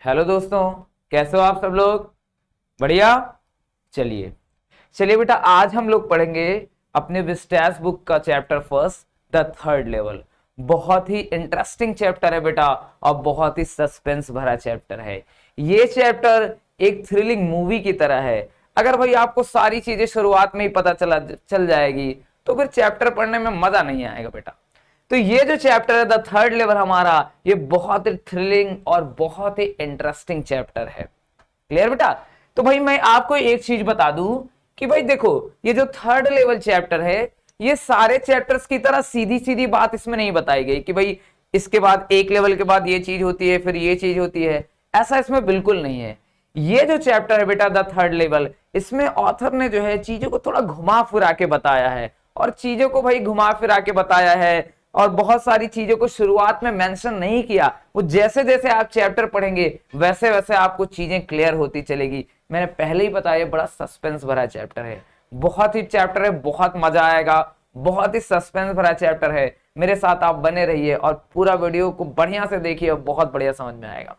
Hello दोस्तों, कैसे हो आप सब लोग? बढ़िया। चलिए चलिए बेटा, आज हम लोग पढ़ेंगे अपने विस्टैस बुक का chapter first, the third level. बहुत ही इंटरेस्टिंग चैप्टर है बेटा, और बहुत ही सस्पेंस भरा चैप्टर है। ये चैप्टर एक थ्रिलिंग मूवी की तरह है। अगर भाई आपको सारी चीजें शुरुआत में ही पता चल जाएगी तो फिर चैप्टर पढ़ने में मजा नहीं आएगा बेटा। तो ये जो चैप्टर है द थर्ड लेवल हमारा, ये बहुत ही थ्रिलिंग और बहुत ही इंटरेस्टिंग चैप्टर है। क्लियर बेटा? तो भाई मैं आपको एक चीज बता दूं कि भाई देखो, ये जो थर्ड लेवल चैप्टर है, ये सारे चैप्टर्स की तरह सीधी सीधी बात इसमें नहीं बताई गई कि भाई इसके बाद एक लेवल के बाद ये चीज होती है, फिर ये चीज होती है। ऐसा इसमें बिल्कुल नहीं है। ये जो चैप्टर है बेटा द थर्ड लेवल, इसमें ऑथर ने जो है चीजों को थोड़ा घुमा फिरा के बताया है, और चीजों को भाई घुमा फिरा के बताया है, और बहुत सारी चीजों को शुरुआत में मेंशन नहीं किया। वो जैसे जैसे आप चैप्टर पढ़ेंगे वैसे वैसे आपको चीजें क्लियर होती चलेगी। मैंने पहले ही बताया, बड़ा सस्पेंस भरा चैप्टर है, बहुत ही चैप्टर है, बहुत मजा आएगा, बहुत ही सस्पेंस भरा चैप्टर है। मेरे साथ आप बने रहिए और पूरा वीडियो को बढ़िया से देखिए, बहुत बढ़िया समझ में आएगा।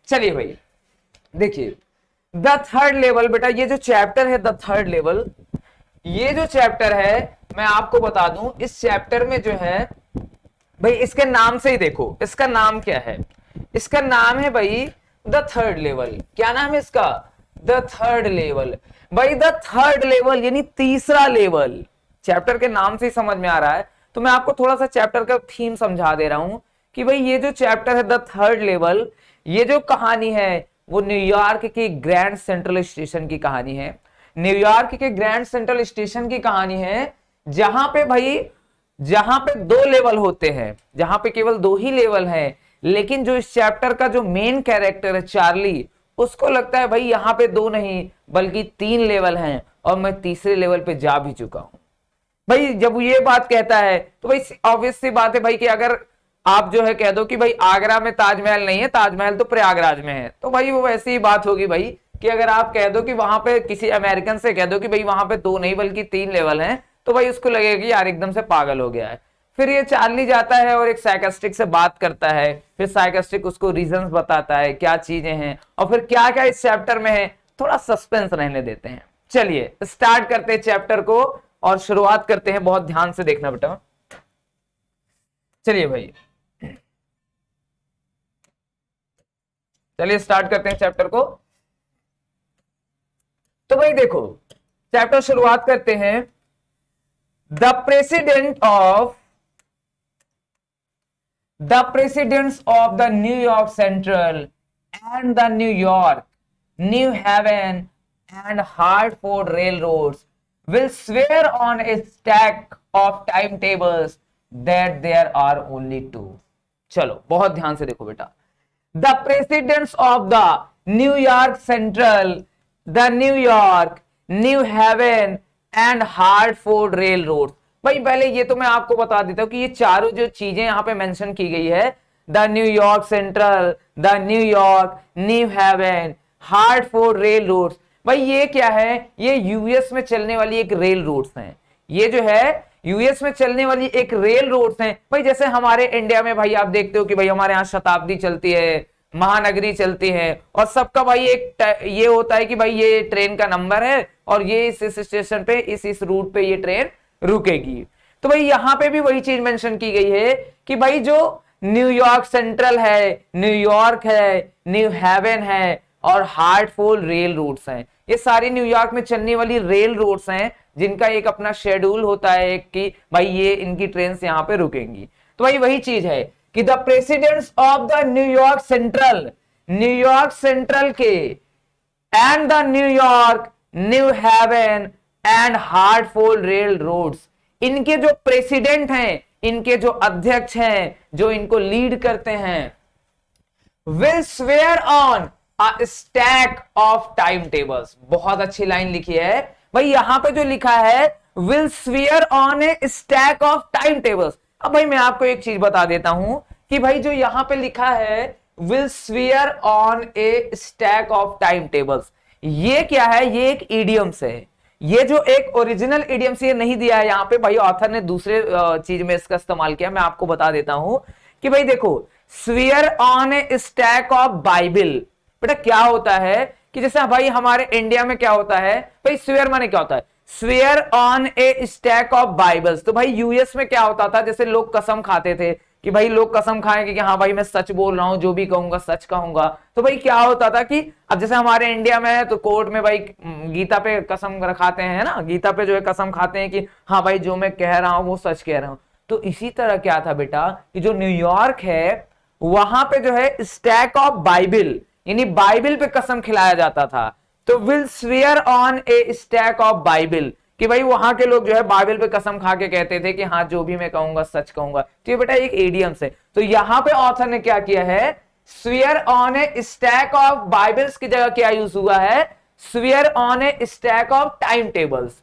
चलिए भाई देखिए, द थर्ड लेवल बेटा, ये जो चैप्टर है द थर्ड लेवल, ये जो चैप्टर है मैं आपको बता दूं, इस चैप्टर में जो है भाई, इसके नाम से ही देखो, इसका नाम क्या है? इसका नाम है भाई द थर्ड लेवल। क्या नाम है इसका? The third level. भाई द थर्ड लेवल यानी तीसरा लेवल। चैप्टर के नाम से ही समझ में आ रहा है। तो मैं आपको थोड़ा सा चैप्टर का थीम समझा दे रहा हूं कि भाई ये जो चैप्टर है द थर्ड लेवल, ये जो कहानी है वो न्यूयॉर्क के ग्रैंड सेंट्रल स्टेशन की कहानी है। न्यूयॉर्क के ग्रैंड सेंट्रल स्टेशन की कहानी है, जहां पे भाई, जहां पे दो लेवल होते हैं, जहां पे केवल दो ही लेवल हैं। लेकिन जो इस चैप्टर का जो मेन कैरेक्टर है चार्ली, उसको लगता है भाई यहां पे दो नहीं बल्कि तीन लेवल हैं, और मैं तीसरे लेवल पे जा भी चुका हूं। भाई जब ये बात कहता है तो भाई ऑब्वियस सी बात है भाई कि अगर आप जो है कह दो कि भाई आगरा में ताजमहल नहीं है, ताजमहल तो प्रयागराज में है, तो भाई वो वैसी ही बात होगी भाई कि अगर आप कह दो कि वहां पे किसी अमेरिकन से कह दो कि भाई वहां पे दो नहीं बल्कि तीन लेवल हैं, तो भाई उसको लगेगा कि यार एकदम से पागल हो गया है। फिर ये चार्ली जाता है और एक साइकियाट्रिस्ट से बात करता है, फिर साइकियाट्रिस्ट उसको रीजंस बताता है क्या चीजें हैं, और फिर क्या क्या इस चैप्टर में है, थोड़ा सस्पेंस रहने देते हैं। चलिए स्टार्ट करते हैं चैप्टर को और शुरुआत करते हैं। बहुत ध्यान से देखना बेटा। चलिए भाई, चलिए स्टार्ट करते हैं चैप्टर को। तो भाई देखो, चैप्टर शुरुआत करते हैं। The president of The presidents of the New York Central and the New York, New Haven and Hartford railroads will swear on a stack of timetables that there are only two. चलो बहुत ध्यान से देखो बेटा। The presidents of the New York Central, the New York, New Haven and Hartford railroads। भाई पहले ये तो मैं आपको बता देता हूं कि ये चारों जो चीजें यहां पे मेंशन की गई है, the New York Central, the New York, New Haven, Hartford railroads, भाई ये क्या है? ये यूएस में चलने वाली एक रेल रोड्स हैं। ये जो है यूएस में चलने वाली एक रेल रोड्स हैं। भाई जैसे हमारे इंडिया में भाई आप देखते हो कि भाई हमारे यहाँ शताब्दी चलती है, महानगरी चलती है, और सबका भाई एक ये होता है कि भाई ये ट्रेन का नंबर है और ये इस स्टेशन पे इस रूट पे ये ट्रेन रुकेगी। तो भाई यहां पे भी वही चीज मेंशन की गई है कि भाई जो न्यूयॉर्क सेंट्रल है, न्यूयॉर्क है, न्यू हेवन है और हार्टफोर्ड रेल रूट्स हैं, ये सारी न्यूयॉर्क में चलने वाली रेल रूट्स हैं, जिनका एक अपना शेड्यूल होता है कि भाई ये इनकी ट्रेन यहां पे रुकेंगी। तो भाई वही चीज है कि the presidents of the New York Central, New York Central के, and the New York, New Haven and Hartford railroads, इनके जो प्रेसिडेंट हैं, इनके जो अध्यक्ष हैं, जो इनको लीड करते हैं, will swear on a stack of time tables. बहुत अच्छी लाइन लिखी है भाई, यहां पे जो लिखा है will swear on A stack of time tables. अब भाई मैं आपको एक चीज बता देता हूं कि भाई जो यहां पे लिखा है will swear on A stack of time tables, ये क्या है? ये एक इडियम्स है। ये जो एक ओरिजिनल इडियम से ये नहीं दिया है यहां पे, भाई ऑथर ने दूसरे चीज में इसका इस्तेमाल किया। मैं आपको बता देता हूं कि भाई देखो, severe on A stack of Bible, बेटा क्या होता है कि जैसे भाई हमारे इंडिया में क्या होता है भाई, स्वेयर माने क्या होता है, swear on A stack of Bibles. तो भाई यूएस में क्या होता था, जैसे लोग कसम खाते थे कि भाई लोग कसम खाएंगे कि हाँ भाई मैं सच बोल रहा हूं, जो भी कहूंगा सच कहूंगा। तो भाई क्या होता था कि अब जैसे हमारे इंडिया में है तो कोर्ट में भाई गीता पे कसम रखाते हैं ना, गीता पे जो है कसम खाते हैं कि हाँ भाई जो मैं कह रहा हूं वो सच कह रहा हूं। तो इसी तरह क्या था बेटा कि जो न्यूयॉर्क है वहां पे जो है स्टैक ऑफ बाइबल, यानी बाइबल पे कसम खिलाया जाता था। तो will swear on A stack of Bible, कि भाई वहां के लोग जो है बाइबल पे कसम खा के कहते थे कि हाँ जो भी मैं कहूंगा सच कहूंगा। तो ये बेटा एक एडियम से, तो यहां पे ऑथर ने क्या किया है, swear on A stack of Bibles की जगह क्या यूज हुआ है, swear on A stack of time tables.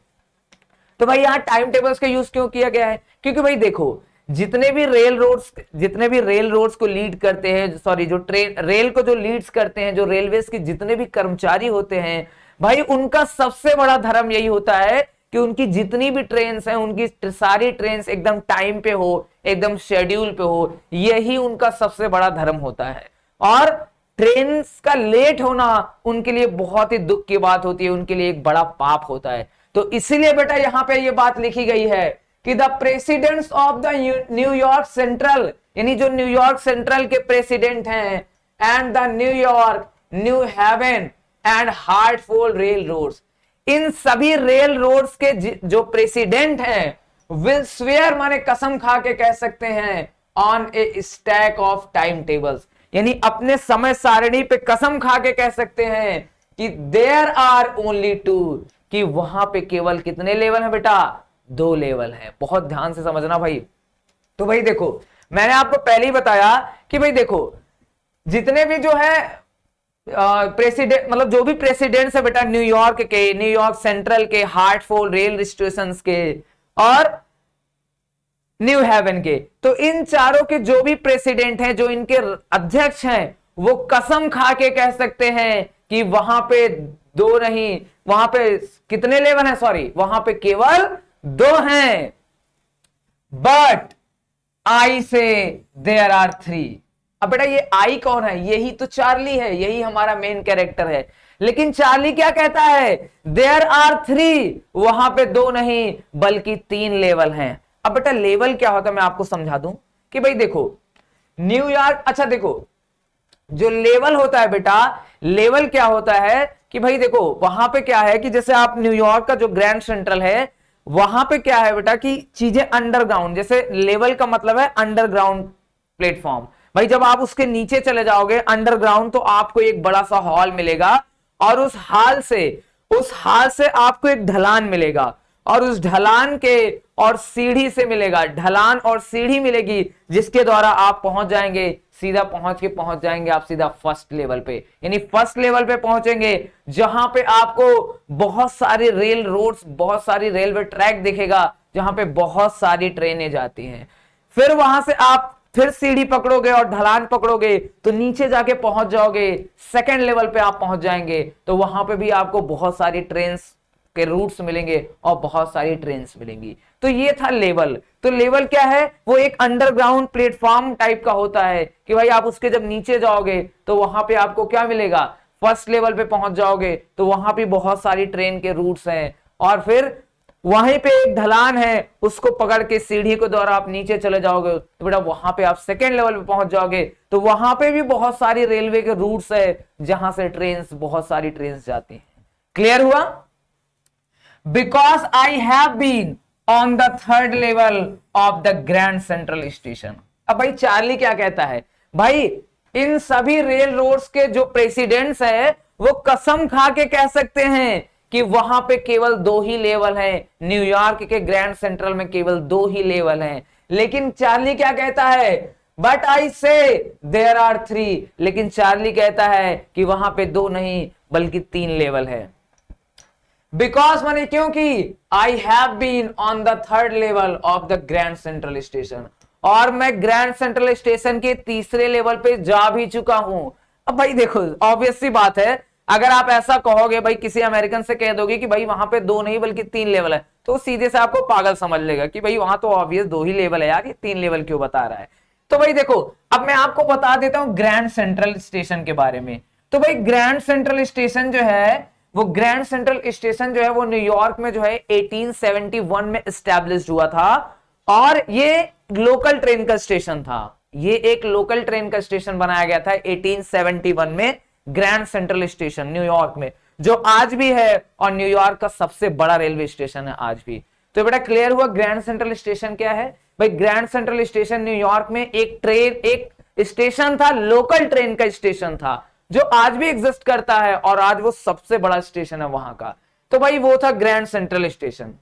तो भाई यहां टाइम टेबल्स का यूज क्यों किया गया है, क्योंकि भाई देखो जितने भी रेल रोड्स को लीड करते हैं, सॉरी जो ट्रेन रेल को जो लीड्स करते हैं, जो रेलवेज के जितने भी कर्मचारी होते हैं भाई, उनका सबसे बड़ा धर्म यही होता है कि उनकी जितनी भी ट्रेन्स हैं, उनकी सारी ट्रेन्स एकदम टाइम पे हो, एकदम शेड्यूल पे हो, यही उनका सबसे बड़ा धर्म होता है। और ट्रेन का लेट होना उनके लिए बहुत ही दुख की बात होती है, उनके लिए एक बड़ा पाप होता है। तो इसीलिए बेटा यहां पे ये बात लिखी गई है कि the presidents of the New York Central, यानी जो न्यूयॉर्क सेंट्रल के प्रेसिडेंट हैं, and the New York, New Haven and Hartford railroads, इन सभी रेल रोड्स के जो प्रेसिडेंट हैं विल स्वेयर माने कसम खा के कह सकते हैं on A stack of time tables, यानी अपने समय सारणी पे कसम खा के कह सकते हैं कि देयर आर ओनली टू, कि वहां पे केवल कितने लेवल है बेटा, 2 लेवल है। बहुत ध्यान से समझना भाई। तो भाई देखो मैंने आपको पहले ही बताया कि भाई देखो जितने भी जो है प्रेसिडेंट, मतलब जो भी प्रेसिडेंट्स है बेटा न्यूयॉर्क के, न्यूयॉर्क सेंट्रल के, हार्टफोल्ड रेल स्टेशन के और न्यू हेवन के, तो इन चारों के जो भी प्रेसिडेंट हैं, जो इनके अध्यक्ष हैं, वो कसम खा के कह सकते हैं कि वहां पे 2 नहीं, वहां पे कितने लेवल हैं, सॉरी वहां पे केवल 2 हैं, बट आई से देयर आर 3। अब बेटा ये आई कौन है, यही तो चार्ली है, यही हमारा मेन कैरेक्टर है। लेकिन चार्ली क्या कहता है, देयर आर 3, वहां पे 2 नहीं बल्कि 3 लेवल हैं। अब बेटा लेवल क्या होता है मैं आपको समझा दूं कि भाई देखो न्यूयॉर्क, अच्छा देखो जो लेवल होता है बेटा, लेवल क्या होता है कि भाई देखो वहां पे क्या है कि जैसे आप न्यूयॉर्क का जो ग्रैंड सेंट्रल है, वहां पे क्या है बेटा कि चीजें अंडरग्राउंड, जैसे लेवल का मतलब है अंडरग्राउंड प्लेटफॉर्म। भाई जब आप उसके नीचे चले जाओगे अंडरग्राउंड, तो आपको एक बड़ा सा हॉल मिलेगा, और उस हाल से आपको एक ढलान मिलेगा, और उस ढलान के और सीढ़ी से मिलेगा, ढलान और सीढ़ी मिलेगी, जिसके द्वारा आप पहुंच जाएंगे, सीधा पहुंच जाएंगे आप सीधा फर्स्ट लेवल पे, यानी फर्स्ट लेवल पे पहुंचेंगे, जहां पे आपको बहुत सारे रेल रोड्स, बहुत सारी रेलवे ट्रैक दिखेगा, जहां पे बहुत सारी ट्रेनें जाती हैं। फिर वहां से आप फिर सीढ़ी पकड़ोगे और ढलान पकड़ोगे, तो नीचे जाके पहुंच जाओगे, सेकंड लेवल पे आप पहुंच जाएंगे, तो वहां पे भी आपको बहुत सारी ट्रेन्स के रूट्स मिलेंगे और बहुत सारी ट्रेन्स मिलेंगी। तो ये था लेवल। तो लेवल क्या है, वो एक अंडरग्राउंड प्लेटफॉर्म टाइप का होता है कि भाई आप उसके जब नीचे जाओगे तो वहां पे आपको क्या मिलेगा, फर्स्ट लेवल पे पहुंच जाओगे तो वहां पे बहुत सारी ट्रेन के रूट्स हैं, और फिर वहीं पे एक ढलान है, उसको पकड़ के सीढ़ी के द्वारा आप नीचे चले जाओगे, तो बेटा वहां पे आप सेकेंड लेवल पे पहुंच जाओगे, तो वहां पे भी बहुत सारी रेलवे के रूट्स है, जहां से ट्रेन्स, बहुत सारी ट्रेन्स जाती हैं। क्लियर हुआ? Because I have been on the 3rd level of the Grand Central station. अब भाई चार्ली क्या कहता है, भाई इन सभी रेल रोड्स के जो प्रेसिडेंट्स है वो कसम खा के कह सकते हैं कि वहां पे केवल 2 ही लेवल हैं, न्यूयॉर्क के ग्रैंड सेंट्रल में केवल 2 ही लेवल हैं। लेकिन चार्ली क्या कहता है, बट आई से देयर आर 3, लेकिन चार्ली कहता है कि वहां पे 2 नहीं बल्कि 3 लेवल है। बिकॉज माने क्योंकि I have been on the 3rd level of the Grand Central station, और मैं ग्रैंड सेंट्रल स्टेशन के 3रे लेवल पे जा भी चुका हूं। अब भाई देखो ऑब्वियस सी बात है, अगर आप ऐसा कहोगे, भाई किसी अमेरिकन से कह दोगे कि भाई वहां पे 2 नहीं बल्कि 3 लेवल है, तो सीधे से आपको पागल समझ लेगा कि भाई वहां तो ऑब्वियस 2 ही लेवल है यार, ये 3 लेवल क्यों बता रहा है। तो भाई देखो अब मैं आपको बता देता हूं ग्रैंड सेंट्रल स्टेशन के बारे में। तो भाई ग्रैंड सेंट्रल स्टेशन जो है वो ग्रैंड सेंट्रल स्टेशन जो है वो न्यूयॉर्क में जो है 1871 में एस्टैब्लिश हुआ था और ये लोकल ट्रेन का स्टेशन था। ये एक लोकल ट्रेन का स्टेशन बनाया गया था 1871 में, ग्रैंड सेंट्रल स्टेशन न्यूयॉर्क में, जो आज भी है और न्यूयॉर्क का सबसे बड़ा रेलवे स्टेशन है आज भी। तो बेटा क्लियर हुआ ग्रैंड सेंट्रल स्टेशन क्या है। भाई ग्रैंड सेंट्रल स्टेशन न्यूयॉर्क में एक स्टेशन था, लोकल ट्रेन का स्टेशन था, जो आज भी एग्जिस्ट करता है और आज वो सबसे बड़ा स्टेशन है वहां का। तो भाई वो था grand Central station.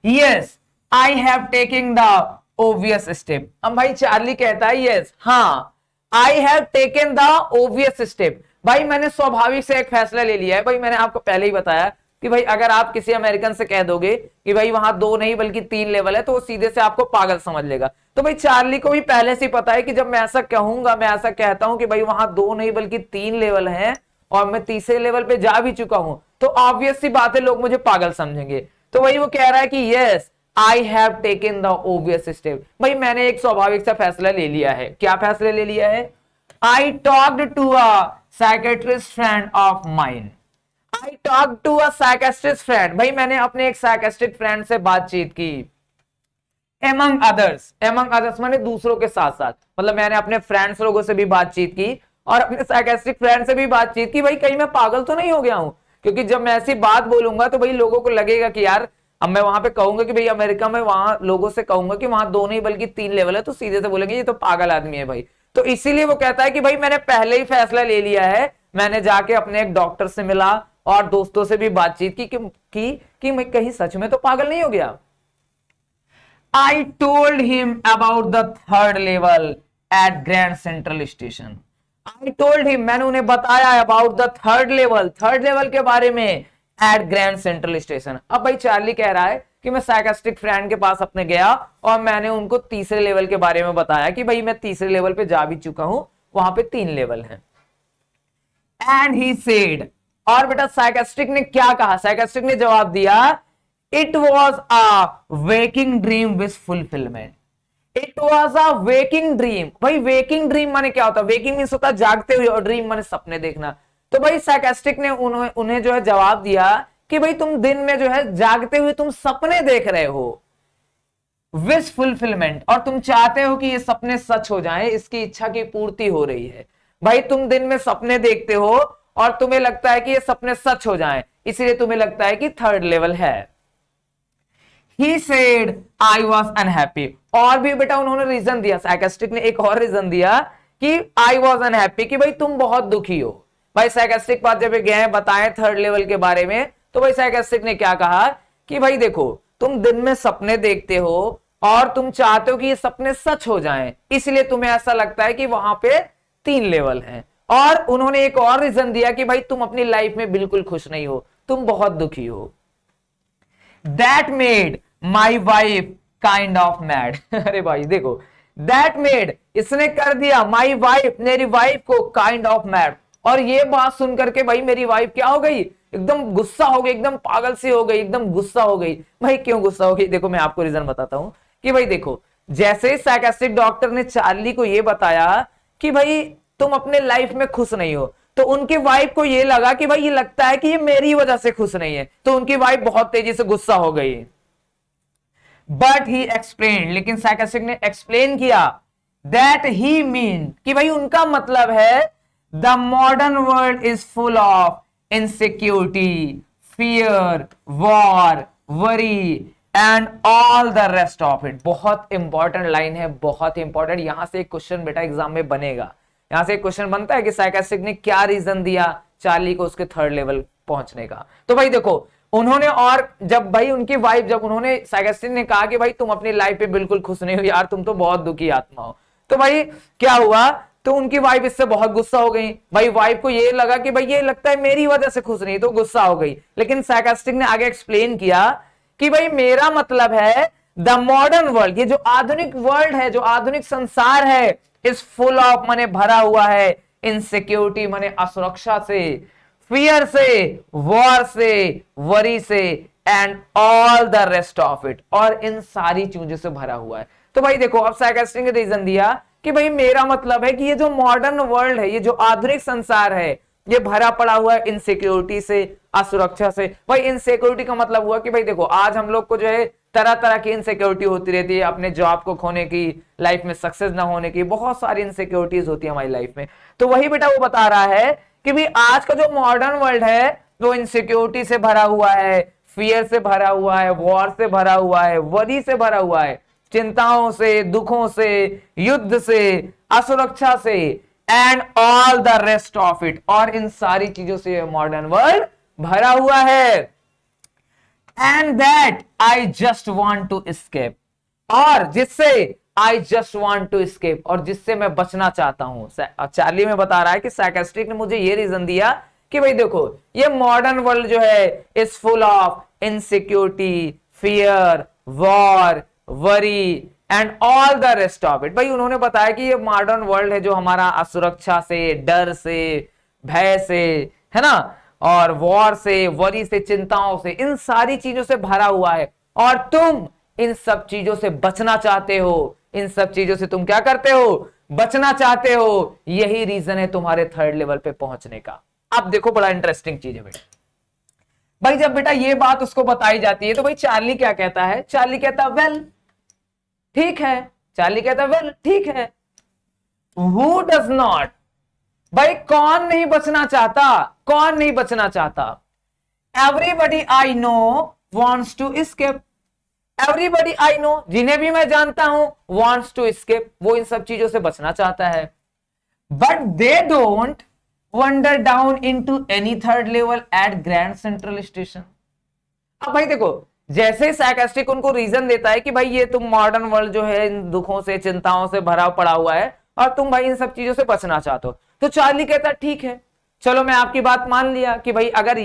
Yes I have taking the obvious step. अब भाई चार्ली कहता है यस, हाँ, I have taken the obvious step. भाई मैंने स्वाभाविक से एक फैसला ले लिया है। भाई मैंने आपको पहले ही बताया कि भाई अगर आप किसी अमेरिकन से कह दोगे कि भाई वहां 2 नहीं बल्कि 3 लेवल है, तो वो सीधे से आपको पागल समझ लेगा। तो भाई चार्ली को भी पहले से पता है कि जब मैं ऐसा कहूंगा, मैं ऐसा कहता हूं कि भाई वहां 2 नहीं बल्कि 3 लेवल हैं और मैं तीसरे लेवल पे जा भी चुका हूं, तो ऑब्वियस सी बात है लोग मुझे पागल समझेंगे। तो वही वो कह रहा है कि yes I have taken the obvious step. भाई मैंने एक स्वाभाविक सा फैसला ले लिया है। क्या फैसला ले लिया है? I talked to a psychiatrist friend of mine. I talk to a psychiatrist friend. भाई मैंने अपने एक साइकेट्रिस्ट फ्रेंड से बातचीत की। एमंग अदर्स माने दूसरों के साथ साथ, मतलब मैंने अपने फ्रेंड्स लोगों से भी बातचीत की और अपने साइकेट्रिस्ट फ्रेंड से भी बातचीत की। भाई कहीं मैं पागल तो नहीं हो गया हूं, क्योंकि जब मैं ऐसी बात बोलूंगा तो भाई लोगों को लगेगा कि यार, अब मैं वहां पे कहूंगा कि भाई अमेरिका में, वहां लोगों से कहूंगा कि वहां 2 नहीं बल्कि 3 लेवल है, तो सीधे से बोलेंगे ये तो पागल आदमी है भाई। तो इसीलिए वो कहता है कि भाई मैंने पहले ही फैसला ले लिया है। मैंने जाके अपने एक डॉक्टर से मिला और दोस्तों से भी बातचीत की मैं कहीं सच में तो पागल नहीं हो गया। I told him about the 3rd level at Grand Central Station. I told him, मैंने उन्हें बताया about the 3rd level के बारे में at Grand Central Station। अब भाई चार्ली कह रहा है कि मैं साइकेट्रिस्ट फ्रेंड के पास अपने गया और मैंने उनको तीसरे लेवल के बारे में बताया कि भाई मैं तीसरे लेवल पे जा भी चुका हूं, वहां पे 3 लेवल हैं। And he said, और बेटा साइकेट्रिस्ट ने क्या कहा? साइकेट्रिस्ट ने जवाब दिया, It was a waking dream with fulfillment. It was a waking dream. भाई waking dream माने क्या होता है? waking मीन्स होता है जागते हुए और dream माने सपने देखना। तो भाई साइकेट्रिस्ट ने उन्हें जो है जवाब दिया कि भाई तुम दिन में जो है जागते हुए तुम सपने देख रहे हो विश फुलफिलमेंट, और तुम चाहते हो कि ये सपने सच हो जाएं, इसकी इच्छा की पूर्ति हो रही है। भाई तुम दिन में सपने देखते हो और तुम्हें लगता है कि ये सपने सच हो जाएं, इसलिए तुम्हें लगता है कि 3rd लेवल है। He said I was unhappy। और भी बेटा उन्होंने रीजन दिया, साइकेट्रिस्ट ने एक और रीजन दिया कि I was unhappy, कि भाई तुम बहुत दुखी हो। भाई साइकेट्रिस्ट पास जब गए बताएं 3rd लेवल के बारे में, तो भाई साइकेट्रिस्ट ने क्या कहा कि भाई देखो तुम दिन में सपने देखते हो और तुम चाहते हो कि ये सपने सच हो जाएं, इसलिए तुम्हें ऐसा लगता है कि वहां पे 3 लेवल हैं। और उन्होंने एक और रीजन दिया कि भाई तुम अपनी लाइफ में बिल्कुल खुश नहीं हो, तुम बहुत दुखी हो। That made my wife kind of mad। अरे भाई देखो, that made इसने कर दिया my wife, मेरी वाइफ को kind of mad। और ये बात सुन करके भाई मेरी वाइफ क्या हो गई? एकदम गुस्सा हो गई, एकदम पागल सी हो गई, एकदम गुस्सा हो गई। भाई क्यों गुस्सा हो गई? देखो मैं आपको रीजन बताता हूं कि भाई देखो, जैसे साइकेट्रिस्ट डॉक्टर ने चार्ली को ये बताया कि भाई तुम अपने लाइफ में खुश नहीं हो, तो उनकी वाइफ को ये लगा कि भाई ये लगता है कि ये मेरी वजह से खुश नहीं है, तो उनकी वाइफ बहुत तेजी से गुस्सा हो गई। बट ही एक्सप्लेन, लेकिन साइकेट्रिस्ट ने एक्सप्लेन किया दैट ही मीन, कि भाई उनका मतलब है the modern world is full of insecurity, fear, war, worry and all the rest of it. बहुत इंपॉर्टेंट लाइन है, बहुत इंपॉर्टेंट। यहां से एक क्वेश्चन बेटा एग्जाम में बनेगा। यहां से एक क्वेश्चन बनता है कि साइकेट्रिस्ट ने क्या रीजन दिया चार्ली को उसके 3rd लेवल पहुंचने का। तो भाई देखो उन्होंने, और जब भाई उनकी वाइफ, जब उन्होंने साइकेट्रिस्ट ने कहा कि भाई तुम अपनी लाइफ पे बिल्कुल खुश नहीं हो यार, तुम तो बहुत दुखी आत्मा हो, तो भाई क्या हुआ? तो उनकी वाइफ इससे बहुत गुस्सा हो गई। भाई वाइफ को ये लगा कि भाई ये लगता है मेरी वजह से खुश नहीं, तो गुस्सा हो गई। लेकिन साइकेट्रिस्ट ने आगे एक्सप्लेन किया कि भाई मेरा मतलब है द मॉडर्न वर्ल्ड, ये जो आधुनिक वर्ल्ड है, जो आधुनिक संसार है, इज फुल ऑफ माने भरा हुआ है, इनसिक्योरिटी माने असुरक्षा से, फियर से, वॉर से, वरी से and all the rest of it, और इन सारी चीजों से भरा हुआ है। तो भाई देखो अब साइकेट्रिस्ट ने रीजन दिया कि भाई मेरा मतलब है कि ये जो मॉडर्न वर्ल्ड है, ये जो आधुनिक संसार है, ये भरा पड़ा हुआ है इनसिक्योरिटी से, असुरक्षा से। भाई इनसिक्योरिटी का मतलब हुआ कि भाई देखो आज हम लोग को जो है तरह तरह की इनसिक्योरिटी होती रहती है, अपने जॉब को खोने की, लाइफ में सक्सेस ना होने की, बहुत सारी इनसिक्योरिटीज होती है हमारी लाइफ में। तो वही बेटा वो बता रहा है कि भाई आज का जो मॉडर्न वर्ल्ड है वो इनसिक्योरिटी से भरा हुआ है, फियर से भरा हुआ है, वॉर से भरा हुआ है, वरी से भरा हुआ है, चिंताओं से, दुखों से, युद्ध से, असुरक्षा से, and all the rest of it, और इन सारी चीजों से मॉडर्न वर्ल्ड भरा हुआ है। And that I just want to escape, और जिससे I just want to escape, और जिससे मैं बचना चाहता हूं। चार्ली में बता रहा है कि साइकियाट्रिस्ट ने मुझे ये रीजन दिया कि भाई देखो ये मॉडर्न वर्ल्ड जो है is full of insecurity, fear, war, worry and all the rest of it. भाई उन्होंने बताया कि ये मॉडर्न वर्ल्ड है जो हमारा असुरक्षा से, डर से, भय से, है ना, और वॉर से, वरी से, चिंताओं से, इन सारी चीजों से भरा हुआ है, और तुम इन सब चीजों से बचना चाहते हो। इन सब चीजों से तुम क्या करते हो? बचना चाहते हो। यही रीजन है तुम्हारे थर्ड लेवल पे पहुंचने का। अब देखो बड़ा इंटरेस्टिंग चीज है बेटा। भाई जब बेटा ये बात उसको बताई जाती है तो भाई चार्ली क्या कहता है? चार्ली कहता है वेल ठीक है। चार्ली कहता है वेल ठीक है। हु डज नॉट, भाई कौन नहीं बचना चाहता? कौन नहीं बचना चाहता? Everybody I know wants to escape. Everybody I know, जिन्हें भी मैं जानता हूं, वॉन्ट्स टू एस्केप, वो इन सब चीजों से बचना चाहता है। But they don't wander down into any third level at Grand Central station. अब भाई देखो जैसे साइकियाट्रिस्ट उनको रीजन देता है कि भाई ये तुम मॉडर्न वर्ल्ड जो है इन दुखों से, चिंताओं से भरा पड़ा हुआ है, और तुम भाई इन सब चीजों से बचना चाहते हो। तो चार्ली कहता ठीक है, चलो मैं आपकी बात मान लिया कि भाई अगर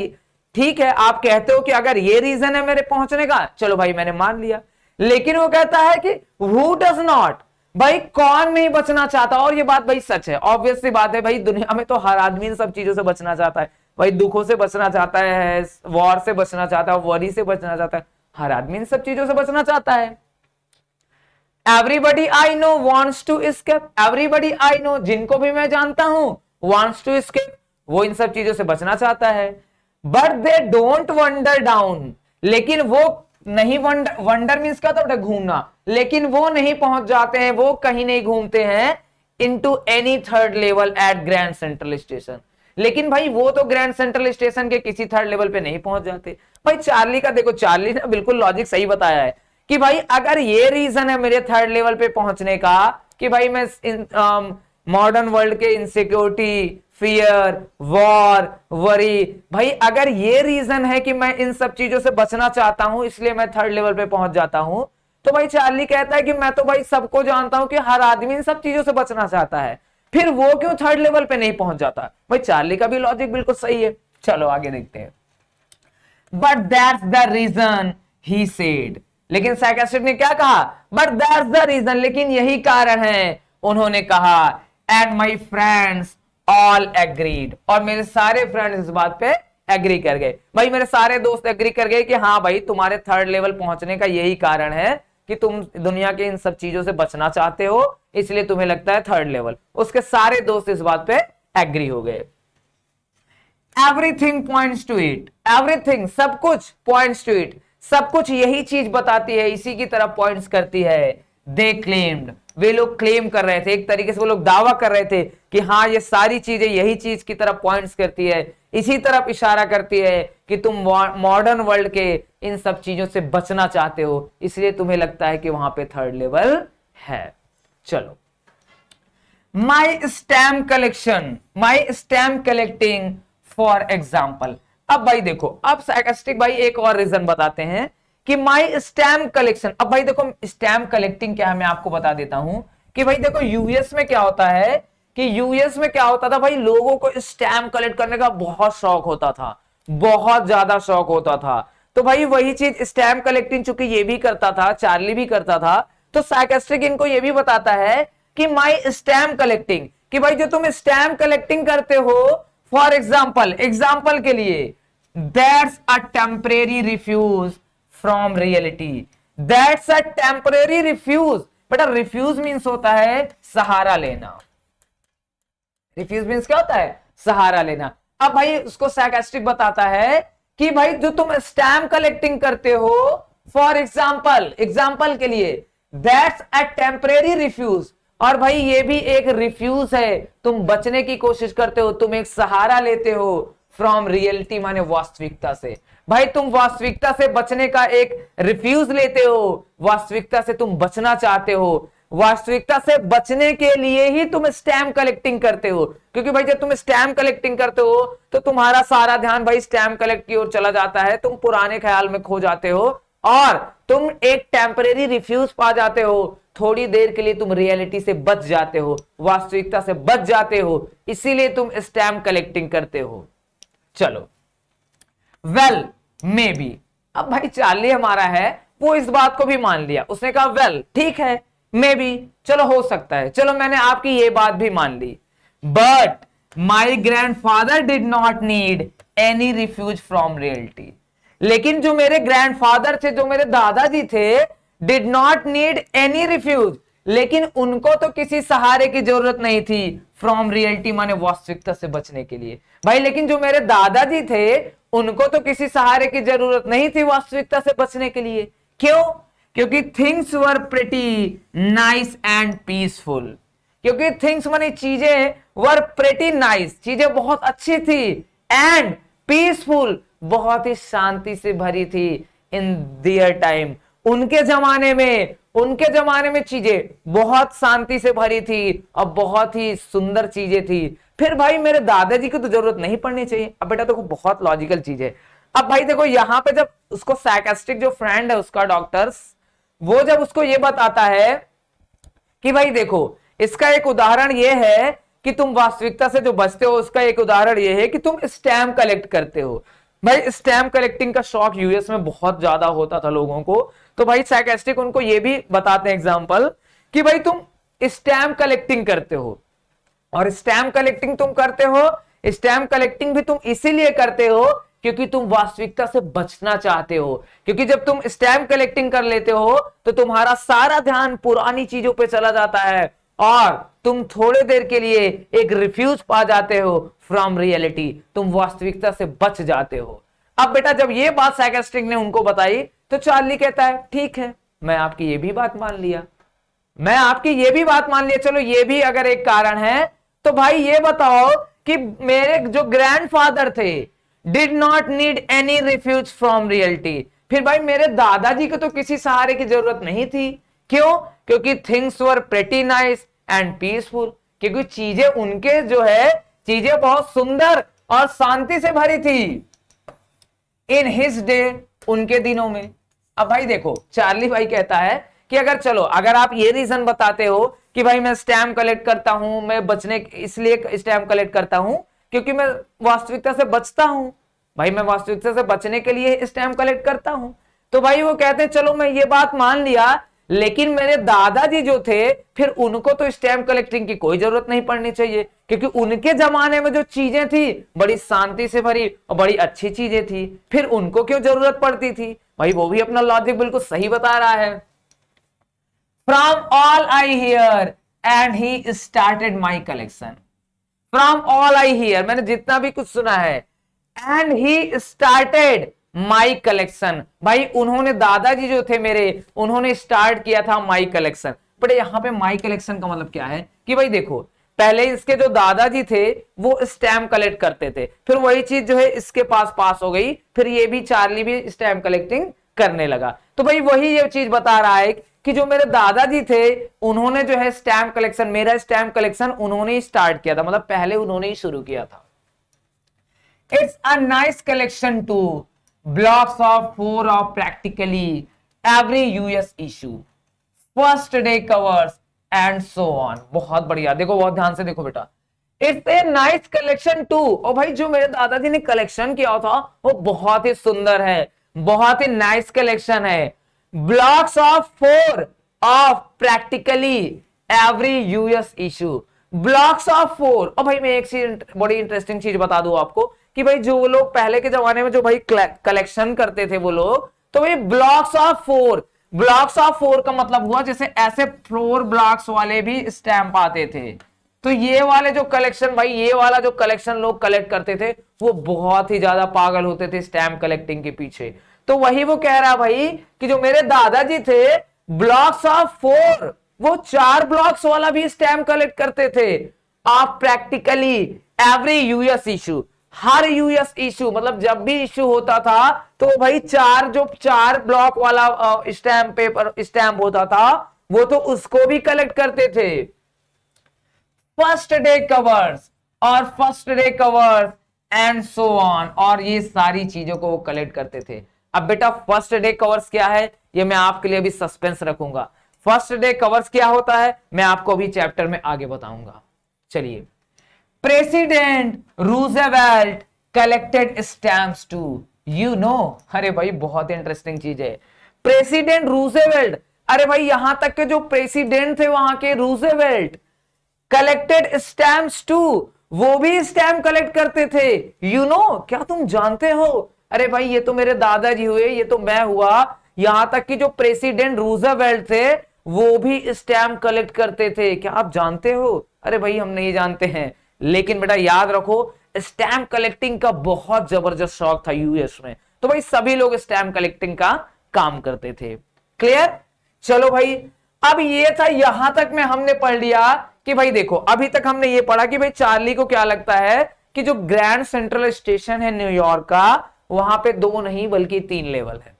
ठीक है, आप कहते हो कि अगर ये रीजन है मेरे पहुंचने का, चलो भाई मैंने मान लिया। लेकिन वो कहता है कि हु डज नॉट, भाई कौन नहीं बचना चाहता? और ये बात भाई सच है, ऑब्वियस सी बात है भाई, दुनिया में तो हर आदमी इन सब चीजों से बचना चाहता है। भाई दुखों से बचना चाहता है, वॉर से बचना चाहता है, वरी से बचना चाहता है, हर आदमी इन सब चीजों से बचना चाहता है। Everybody I know wants to escape. Everybody I know, जिनको भी मैं जानता हूं, वॉन्ट्स टू एस्केप, वो इन सब चीजों से बचना चाहता है। But they don't wander down, लेकिन वो नहीं, वंडर मीन्स क्या होता है? घूमना। लेकिन वो नहीं पहुंच जाते हैं, वो कहीं नहीं घूमते हैं into any third level at Grand Central station. लेकिन भाई वो तो ग्रैंड सेंट्रल स्टेशन के किसी थर्ड लेवल पे नहीं पहुंच जाते। भाई चार्ली का देखो, चार्ली ने बिल्कुल लॉजिक सही बताया है कि भाई अगर ये रीजन है मेरे थर्ड लेवल पे पहुंचने का कि भाई मैं मॉडर्न वर्ल्ड के इनसिक्योरिटी, फियर, वॉर, वरी, भाई अगर ये रीजन है कि मैं इन सब चीजों से बचना चाहता हूं इसलिए मैं थर्ड लेवल पे पहुंच जाता हूं, तो भाई चार्ली कहता है कि मैं तो भाई सबको जानता हूं कि हर आदमी इन सब चीजों से बचना चाहता है, फिर वो क्यों थर्ड लेवल पे नहीं पहुंच जाता? भाई चार्ली का भी लॉजिक बिल्कुल सही है। चलो आगे देखते हैं। But that's the reason he said, लेकिन साइकियाट्रिस्ट ने क्या कहा? बट दैट्स द रीजन, लेकिन यही कारण है, उन्होंने कहा। And my friends all agreed, और मेरे सारे फ्रेंड्स इस बात पे एग्री कर गए। भाई मेरे सारे दोस्त एग्री कर गए कि हाँ भाई तुम्हारे थर्ड लेवल पहुंचने का यही कारण है कि तुम दुनिया के इन सब चीजों से बचना चाहते हो, इसलिए तुम्हें लगता है थर्ड लेवल। उसके सारे दोस्त इस बात पे एग्री हो गए। Everything points to it, everything, सब कुछ, पॉइंट्स टू इट, सब कुछ यही चीज बताती है, इसी की तरफ पॉइंट्स करती है। दे क्लेम्ड, वे लोग क्लेम कर रहे थे, एक तरीके से वो लोग दावा कर रहे थे कि हाँ ये सारी चीजें यही चीज की तरफ पॉइंट्स करती है, इसी तरफ इशारा करती है कि तुम मॉडर्न वर्ल्ड के इन सब चीजों से बचना चाहते हो, इसलिए तुम्हें लगता है कि वहां पे थर्ड लेवल है। चलो, माई stamp collection, my stamp collecting for example. अब भाई देखो, अब साइकियाट्रिस्ट भाई एक और रीजन बताते हैं कि माई स्टैम्प कलेक्शन। अब भाई देखो स्टैम्प कलेक्टिंग क्या है मैं आपको बता देता हूं कि भाई देखो यूएस में क्या होता है कि यूएस में क्या होता था भाई, लोगों को स्टैम्प कलेक्ट करने का बहुत शौक होता था, बहुत ज्यादा शौक होता था। तो भाई वही चीज स्टैम्प कलेक्टिंग, चूंकि ये भी करता था, चार्ली भी करता था, तो साइकियाट्रिस्ट इनको ये भी बताता है कि माई स्टैम्प कलेक्टिंग, कि भाई जो तुम स्टैम्प कलेक्टिंग करते हो, फॉर एग्जाम्पल, एग्जाम्पल के लिए, that's a temporary refuge from reality, that's a temporary refuge, बेटा रिफ्यूज मीन्स होता है सहारा लेना। रिफ्यूज मीन्स क्या होता है? सहारा लेना। अब भाई उसको सार्कास्टिक बताता है कि भाई जो तुम स्टैम्प कलेक्टिंग करते हो, फॉर एग्जाम्पल के लिए, दैट्स अ टेम्परेरी रिफ्यूज, और भाई ये भी एक रिफ्यूज है, तुम बचने की कोशिश करते हो, तुम एक सहारा लेते हो फ्रॉम रियलिटी, माने वास्तविकता से। भाई तुम वास्तविकता से बचने का एक रिफ्यूज लेते हो, वास्तविकता से तुम बचना चाहते हो, वास्तविकता से बचने के लिए ही तुम स्टैम्प कलेक्टिंग करते हो। क्योंकि भाई जब तुम स्टैम्प कलेक्टिंग करते हो तो तुम्हारा सारा ध्यान भाई स्टैम्प कलेक्ट की ओर चला जाता है, तुम पुराने ख्याल में खो जाते हो और तुम एक टेम्परेरी रिफ्यूज पा जाते हो, थोड़ी देर के लिए तुम रियलिटी से बच जाते हो, वास्तविकता से बच जाते हो, इसीलिए तुम स्टैम्प कलेक्टिंग करते हो। चलो, वेल मे बी, अब भाई चार्ली हमारा है वो इस बात को भी मान लिया, उसने कहा वेल ठीक है, मे बी, चलो हो सकता है, चलो मैंने आपकी ये बात भी मान ली, but my grandfather did not need any refuge from reality. लेकिन जो मेरे ग्रैंडफादर थे, जो मेरे दादाजी थे, did not need any refuge, लेकिन उनको तो किसी सहारे की जरूरत नहीं थी फ्रॉम रियलिटी, माने वास्तविकता से बचने के लिए। भाई लेकिन जो मेरे दादाजी थे उनको तो किसी सहारे की जरूरत नहीं थी वास्तविकता से बचने के लिए। क्यों? क्योंकि things were pretty nice and peaceful. क्योंकि थिंग्स माने चीजें, वर प्रिटी नाइस, चीजें बहुत अच्छी थी, एंड पीसफुल, बहुत ही शांति से भरी थी, इन देयर टाइम, उनके जमाने में चीजें बहुत शांति से भरी थी और बहुत ही सुंदर चीजें थी। फिर भाई मेरे दादाजी को तो जरूरत नहीं पड़नी चाहिए। अब बेटा देखो बहुत लॉजिकल चीज है। अब भाई देखो यहां पे जब उसको साइकास्टिक जो फ्रेंड है उसका डॉक्टर्स, वो जब उसको ये बताता है कि भाई देखो इसका एक उदाहरण ये है कि तुम वास्तविकता से जो बचते हो, उसका एक उदाहरण ये है कि तुम स्टैम्प कलेक्ट करते हो। भाई स्टैम्प कलेक्टिंग का शौक यूएस में बहुत ज्यादा होता था लोगों को, तो भाई साइकास्टिक उनको ये भी बताते हैं एग्जांपल कि भाई तुम स्टैम्प कलेक्टिंग करते हो, और स्टैम्प कलेक्टिंग तुम करते हो, स्टैम्प कलेक्टिंग भी तुम इसीलिए करते हो क्योंकि तुम वास्तविकता से बचना चाहते हो। क्योंकि जब तुम स्टैम्प कलेक्टिंग कर लेते हो तो तुम्हारा सारा ध्यान पुरानी चीजों पे चला जाता है और तुम थोड़े देर के लिए एक रिफ्यूज पा जाते हो फ्रॉम रियलिटी, तुम वास्तविकता से बच जाते हो। अब बेटा जब ये बात साइकास्टिक ने उनको बताई तो चार्ली कहता है ठीक है, मैं आपकी ये भी बात मान लिया, चलो ये भी अगर एक कारण है तो भाई ये बताओ कि मेरे जो ग्रैंडफादर थे did not need any refuge from reality, फिर भाई मेरे दादाजी को तो किसी सहारे की जरूरत नहीं थी। क्यों? क्योंकि things were pretty nice and peaceful, क्योंकि चीजें उनके जो है चीजें बहुत सुंदर और शांति से भरी थी इन हिज डे, उनके दिनों में। अब भाई देखो चार्ली भाई कहता है कि अगर आप ये रीजन बताते हो कि भाई मैं स्टैम्प कलेक्ट करता हूं, मैं बचने इसलिए स्टैम्प कलेक्ट करता हूं क्योंकि मैं वास्तविकता से बचता हूं, भाई मैं वास्तविकता से बचने के लिए स्टैम्प कलेक्ट करता हूं, तो भाई वो कहते हैं चलो मैं ये बात मान लिया, लेकिन मेरे दादाजी जो थे फिर उनको तो स्टैम्प कलेक्टिंग की कोई जरूरत नहीं पड़नी चाहिए क्योंकि उनके जमाने में जो चीजें थी बड़ी शांति से भरी और बड़ी अच्छी चीजें थी, फिर उनको क्यों जरूरत पड़ती थी। भाई वो भी अपना लॉजिक बिल्कुल सही बता रहा है। From all I hear and he started my collection. From all I hear, मैंने जितना भी कुछ सुना है, and he started my collection. भाई उन्होंने दादाजी जो थे मेरे, उन्होंने स्टार्ट किया था my collection। बट यहाँ पे my collection का मतलब क्या है कि भाई देखो पहले इसके जो दादाजी थे वो स्टैम्प कलेक्ट करते थे, फिर वही चीज जो है इसके पास हो गई, फिर ये भी चार्ली भी स्टैम्प कलेक्टिंग करने लगा। तो भाई वही ये चीज बता रहा है कि जो मेरे दादाजी थे उन्होंने जो है स्टैम्प कलेक्शन, मेरा स्टैम्प कलेक्शन उन्होंने ही स्टार्ट किया था, मतलब पहले उन्होंने ही शुरू किया था। It's a nice collection too blocks of 4 of practically every US issue, first day covers and so on. बहुत बढ़िया, देखो बहुत ध्यान से देखो बेटा, it's a nice collection too. और भाई जो मेरे दादाजी ने कलेक्शन किया था वो बहुत ही सुंदर है, बहुत ही नाइस कलेक्शन है। Blocks of 4 of practically every US issue, blocks of 4। और भाई मैं एक चीज बड़ी इंटरेस्टिंग चीज बता दूं आपको कि भाई जो लोग पहले के जमाने में जो भाई कलेक्शन करते थे वो लोग, तो भाई ब्लॉक्स ऑफ 4 ब्लॉक्स ऑफ 4 का मतलब हुआ जैसे ऐसे 4 ब्लॉक्स वाले भी स्टैंप आते थे। तो ये वाले जो कलेक्शन भाई, ये वाला जो कलेक्शन लोग कलेक्ट करते थे वो बहुत ही ज्यादा पागल होते थे स्टैंप कलेक्टिंग के पीछे। तो वही वो कह रहा भाई कि जो मेरे दादाजी थे ब्लॉक्स ऑफ 4, वो 4 ब्लॉक्स वाला भी स्टैंप कलेक्ट करते थे। आप प्रैक्टिकली एवरी यूएस इशू, हर यूएस इशू मतलब जब भी इशू होता था तो भाई 4 ब्लॉक वाला स्टैंप पेपर स्टैंप होता था वो तो उसको भी कलेक्ट करते थे। फर्स्ट डे कवर्स और first day covers and so on, और ये सारी चीजों को वो कलेक्ट करते थे। अब बेटा फर्स्ट डे कवर्स क्या है ये मैं आपके लिए भी सस्पेंस रखूंगा। फर्स्ट डे कवर्स क्या होता है मैं आपको अभी चैप्टर में आगे बताऊंगा। चलिए, President Roosevelt collected stamps too, you know, अरे भाई बहुत इंटरेस्टिंग चीज है। प्रेसिडेंट रूजवेल्ट, अरे भाई यहां तक के जो प्रेसिडेंट थे वहां के रूजवेल्ट, कलेक्टेड स्टैम्प्स टू, वो भी स्टैम्प कलेक्ट करते थे। यू नो, क्या तुम जानते हो? अरे भाई ये तो मेरे दादाजी हुए, ये तो मैं हुआ, यहां तक कि जो प्रेसिडेंट रूजवेल्ट थे वो भी स्टैम्प कलेक्ट करते थे। क्या आप जानते हो? अरे भाई हम नहीं जानते हैं, लेकिन बेटा याद रखो स्टैम्प कलेक्टिंग का बहुत जबरदस्त शौक था यूएस में। तो भाई सभी लोग स्टैम्प कलेक्टिंग का काम करते थे। क्लियर? चलो भाई, अब ये था यहां तक में हमने पढ़ लिया कि भाई देखो अभी तक हमने ये पढ़ा कि भाई चार्ली को क्या लगता है कि जो ग्रैंड सेंट्रल स्टेशन है न्यूयॉर्क का वहां पे 2 नहीं बल्कि 3 लेवल है।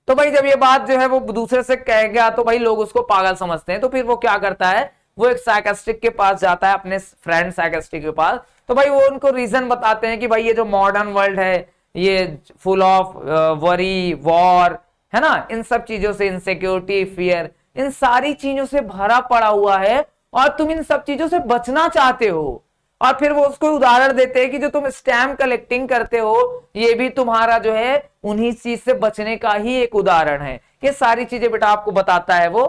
तो भाई जब ये बात जो है वो दूसरे से कह गया तो भाई लोग उसको पागल समझते हैं। तो फिर वो क्या करता है, वो एक साइकियाट्रिस्ट के पास जाता है, अपने फ्रेंड साइकियाट्रिस्ट के पास। तो भाई वो उनको रीजन बताते हैं कि भाई ये जो मॉडर्न वर्ल्ड है ये फुल ऑफ वरी, वॉर, है ना, इन सब चीजों से, इनसिक्योरिटी, फियर, इन सारी चीजों से भरा पड़ा हुआ है और तुम इन सब चीजों से बचना चाहते हो। और फिर वो उसको उदाहरण देते हैं कि जो तुम स्टैम्प कलेक्टिंग करते हो ये भी तुम्हारा जो है उन्हीं चीज से बचने का ही एक उदाहरण है। ये सारी चीजें बेटा आपको बताता है वो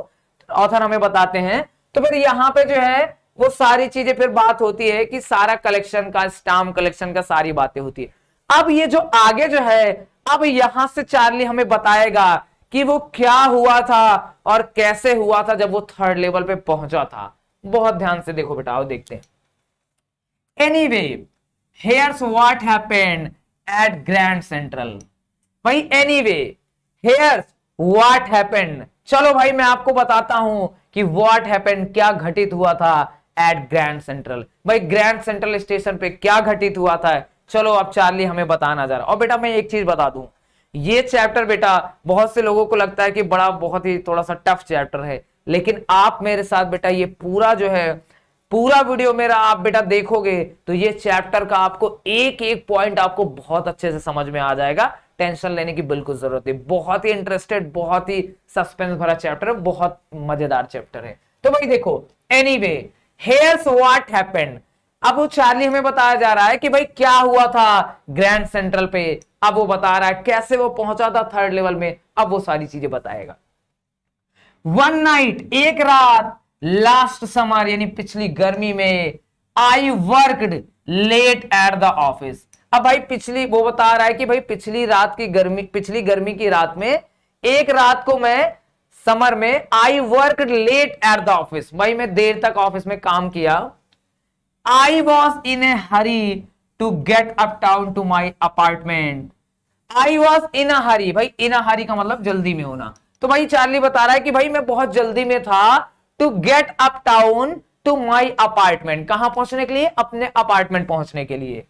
ऑथर, हमें बताते हैं। तो फिर यहाँ पे जो है वो सारी चीजें फिर बात होती है कि सारा कलेक्शन का, स्टैम्प कलेक्शन का सारी बातें होती है। अब ये जो आगे जो है, अब यहां से चार्ली हमें बताएगा कि वो क्या हुआ था और कैसे हुआ था जब वो 3rd लेवल पे पहुंचा था। बहुत ध्यान से देखो बेटा, आओ देखते हैं। Anyway, here's what happened at Grand Central. भाई anyway, here's what happened. चलो भाई मैं आपको बताता हूं कि what happened, क्या घटित हुआ था at Grand Central. भाई ग्रैंड सेंट्रल स्टेशन पे क्या घटित हुआ था, चलो अब चार्ली हमें बताना जा रहा। और बेटा मैं एक चीज बता दूं, ये चैप्टर बेटा बहुत से लोगों को लगता है कि बड़ा बहुत ही थोड़ा सा टफ चैप्टर है, लेकिन आप मेरे साथ बेटा ये पूरा जो है पूरा वीडियो मेरा आप बेटा देखोगे तो ये चैप्टर का आपको एक एक पॉइंट आपको बहुत अच्छे से समझ में आ जाएगा। टेंशन लेने की बिल्कुल जरूरत है। बहुत ही इंटरेस्टेड, बहुत ही सस्पेंस भरा चैप्टर है, बहुत मजेदार चैप्टर है। तो भाई देखो, एनीवे हियर्स व्हाट हैपेंड। अब वो चार्ली हमें बताया जा रहा है कि भाई क्या हुआ था ग्रैंड सेंट्रल पे। अब वो बता रहा है कैसे वो पहुंचा था 3rd लेवल में, अब वो सारी चीजें बताएगा। वन नाइट, एक रात, लास्ट समर यानी पिछली गर्मी में, I worked late at the office. अब भाई पिछली, वो बता रहा है कि भाई पिछली गर्मी की रात में, एक रात को मैं समर में, I worked late at the office, भाई मैं देर तक ऑफिस में काम किया। I was in a hurry to get uptown to my apartment. I was in a hurry, भाई इन अ हरी का मतलब जल्दी में होना। तो भाई चार्ली बता रहा है कि भाई मैं बहुत जल्दी में था, to get uptown to my apartment, कहां पहुंचने के लिए, अपने अपार्टमेंट पहुंचने के लिए।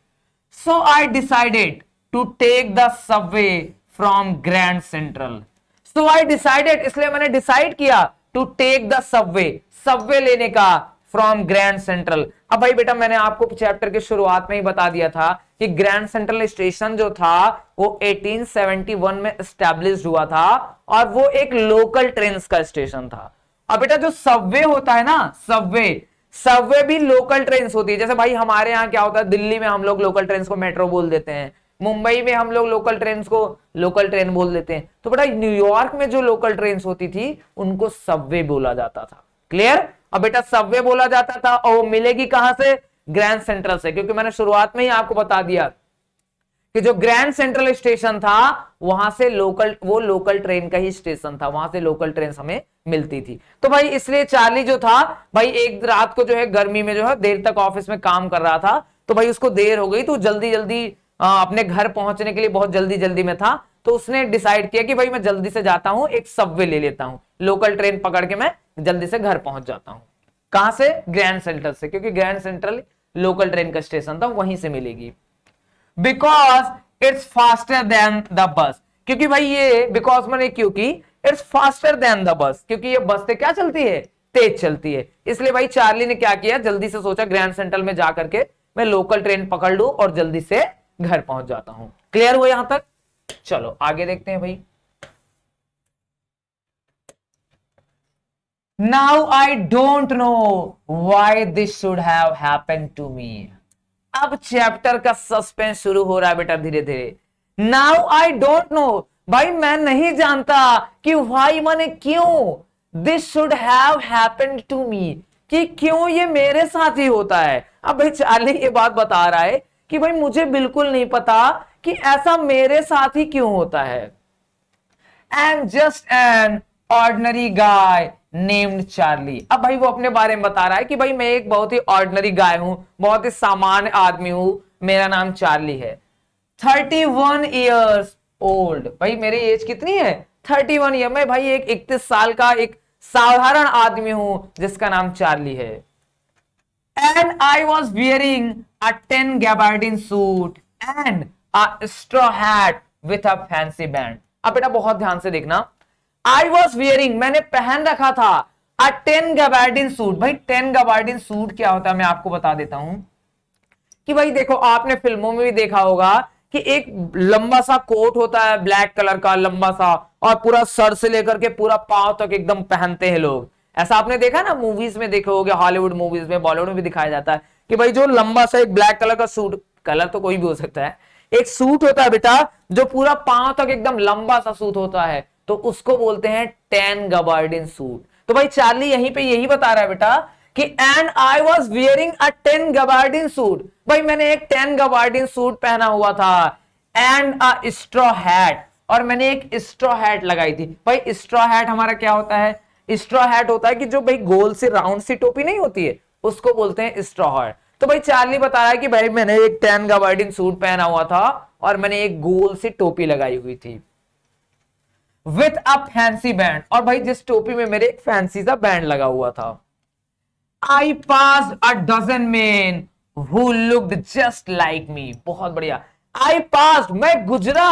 So I decided to take the subway from Grand Central. So I decided, इसलिए मैंने डिसाइड किया, to take the subway, subway लेने का, फ्रॉम ग्रैंड सेंट्रल। अब भाई बेटा मैंने आपको चैप्टर के शुरुआत में ही बता दिया था कि ग्रैंड सेंट्रल स्टेशन जो था वो 1871 में एस्टैब्लिश हुआ था और वो एक लोकल ट्रेन का स्टेशन था। अब बेटा जो सबवे होता है ना, सबवे भी लोकल ट्रेन होती है। जैसे भाई हमारे यहाँ क्या होता है, दिल्ली में हम लोग लोकल ट्रेन को मेट्रो बोल देते हैं, मुंबई में हम लोग लोकल ट्रेन को लोकल ट्रेन बोल देते हैं। तो बेटा न्यूयॉर्क में जो लोकल ट्रेन होती थी उनको सबवे बोला जाता था। क्लियर? अब बेटा सबवे बोला जाता था और वो मिलेगी कहां से, ग्रैंड सेंट्रल से, क्योंकि मैंने शुरुआत में ही आपको बता दिया कि जो ग्रैंड सेंट्रल स्टेशन था वहां से वो लोकल ट्रेन का ही स्टेशन था, वहां से लोकल ट्रेन हमें मिलती थी। तो भाई इसलिए चार्ली जो था भाई एक रात को जो है गर्मी में जो है देर तक ऑफिस में काम कर रहा था, तो भाई उसको देर हो गई, तो जल्दी जल्दी अपने घर पहुंचने के लिए बहुत जल्दी जल्दी में था, तो उसने डिसाइड किया कि भाई मैं जल्दी से जाता हूं, एक सबवे ले लेता हूं, लोकल ट्रेन पकड़ के मैं जल्दी से घर पहुंच जाता हूं। कहां से? ग्रैंड सेंट्रल से, क्योंकि ग्रैंड सेंट्रल लोकल ट्रेन का स्टेशन था, वहीं से मिलेगी। Because it's faster than the bus, क्योंकि भाई ये बिकॉज मैंने क्योंकि it's faster than the bus, क्योंकि ये बस से क्या चलती है? तेज चलती है। इसलिए भाई चार्ली ने क्या किया, जल्दी से सोचा ग्रैंड सेंट्रल में जाकर के मैं लोकल ट्रेन पकड़ लूं और जल्दी से घर पहुंच जाता हूं। क्लियर हुआ यहां तक? चलो आगे देखते हैं भाई। Now I don't know why this should have happened to me. अब चैप्टर का सस्पेंस शुरू हो रहा है बेटा धीरे धीरे। नाउ आई डोंट नो, भाई मैं नहीं जानता कि व्हाई माने क्यों, this should have happened to me, कि क्यों ये मेरे साथ ही होता है। अब भाई चार्ली ये बात बता रहा है कि भाई मुझे बिल्कुल नहीं पता कि ऐसा मेरे साथ ही क्यों होता है। I am just an ordinary guy named Charlie. अब भाई वो अपने बारे में बता रहा है कि भाई मैं एक बहुत ही ऑर्डिनरी गाय हूं, बहुत ही सामान्य आदमी हूं, मेरा नाम चार्ली है। 31 ईयर्स ओल्ड, भाई मेरी एज कितनी है? 31 ईयर। मैं भाई एक 31 साल का एक साधारण आदमी हूं जिसका नाम चार्ली है। And I was wearing a 10 gabardine suit and a straw hat with a fancy band. अब बेटा बहुत ध्यान से देखना, आई वॉज वियरिंग मैंने पहन रखा था, अ 10 गैबार्डिन सूट। भाई 10 गैबार्डिन सूट क्या होता है मैं आपको बता देता हूं कि भाई देखो आपने फिल्मों में भी देखा होगा कि एक लंबा सा कोट होता है ब्लैक कलर का लंबा सा, और पूरा सर से लेकर के पूरा पांव तक एकदम पहनते हैं लोग। ऐसा आपने देखा ना, मूवीज में देखे होगे, हॉलीवुड मूवीज में, बॉलीवुड में भी दिखाया जाता है कि भाई जो लंबा सा एक ब्लैक कलर का सूट, कलर तो कोई भी हो सकता है, एक सूट होता है बेटा जो पूरा पांव तक एकदम लंबा सा सूट होता है, तो उसको बोलते हैं 10 गबार्डिन सूट। तो भाई चार्ली यहीं पे यही बता रहा है बेटा कि and I was wearing a 10 gabardine suit. भाई मैंने एक 10 गबार्डिन सूट पहना हुआ था, एंड अ स्ट्रॉ हैट, और मैंने एक स्ट्रॉ हैट लगाई थी। भाई स्ट्रॉ हैट हमारा क्या होता है? स्ट्रॉ हैट होता है कि जो भाई गोल से राउंड सी टोपी नहीं होती है, उसको बोलते हैं स्ट्रॉ हैट। तो भाई चार्ली बता रहा है कि भाई मैंने एक 10 गबार्डिन सूट पहना हुआ था और मैंने एक गोल सी टोपी लगाई हुई थी विथ अ फैंसी बैंड, और भाई जिस टोपी में मेरे एक फैंसी सा बैंड लगा हुआ था। I pass a dozen man who looked just like me. बहुत बढ़िया। आई पास मैं गुजरा,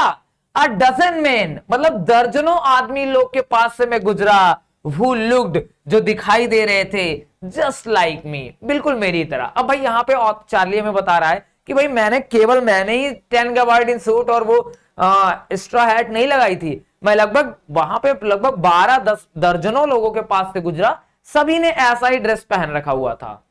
अ डजन मैन मतलब दर्जनों आदमी लोग के पास से मैं गुजरा, हु लुक्ड जो दिखाई दे रहे थे, जस्ट लाइक मी बिल्कुल मेरी तरह। अब भाई यहाँ पे चार्ली हमें बता रहा है कि भाई मैंने ही 10 गबार्डिन सूट और वो स्ट्रॉ हैट नहीं लगाई थी, मैं लगभग वहां पे लगभग 12-10 दर्जनों लोगों के पास से गुजरा, सभी ने ऐसा ही ड्रेस पहन रखा हुआ था।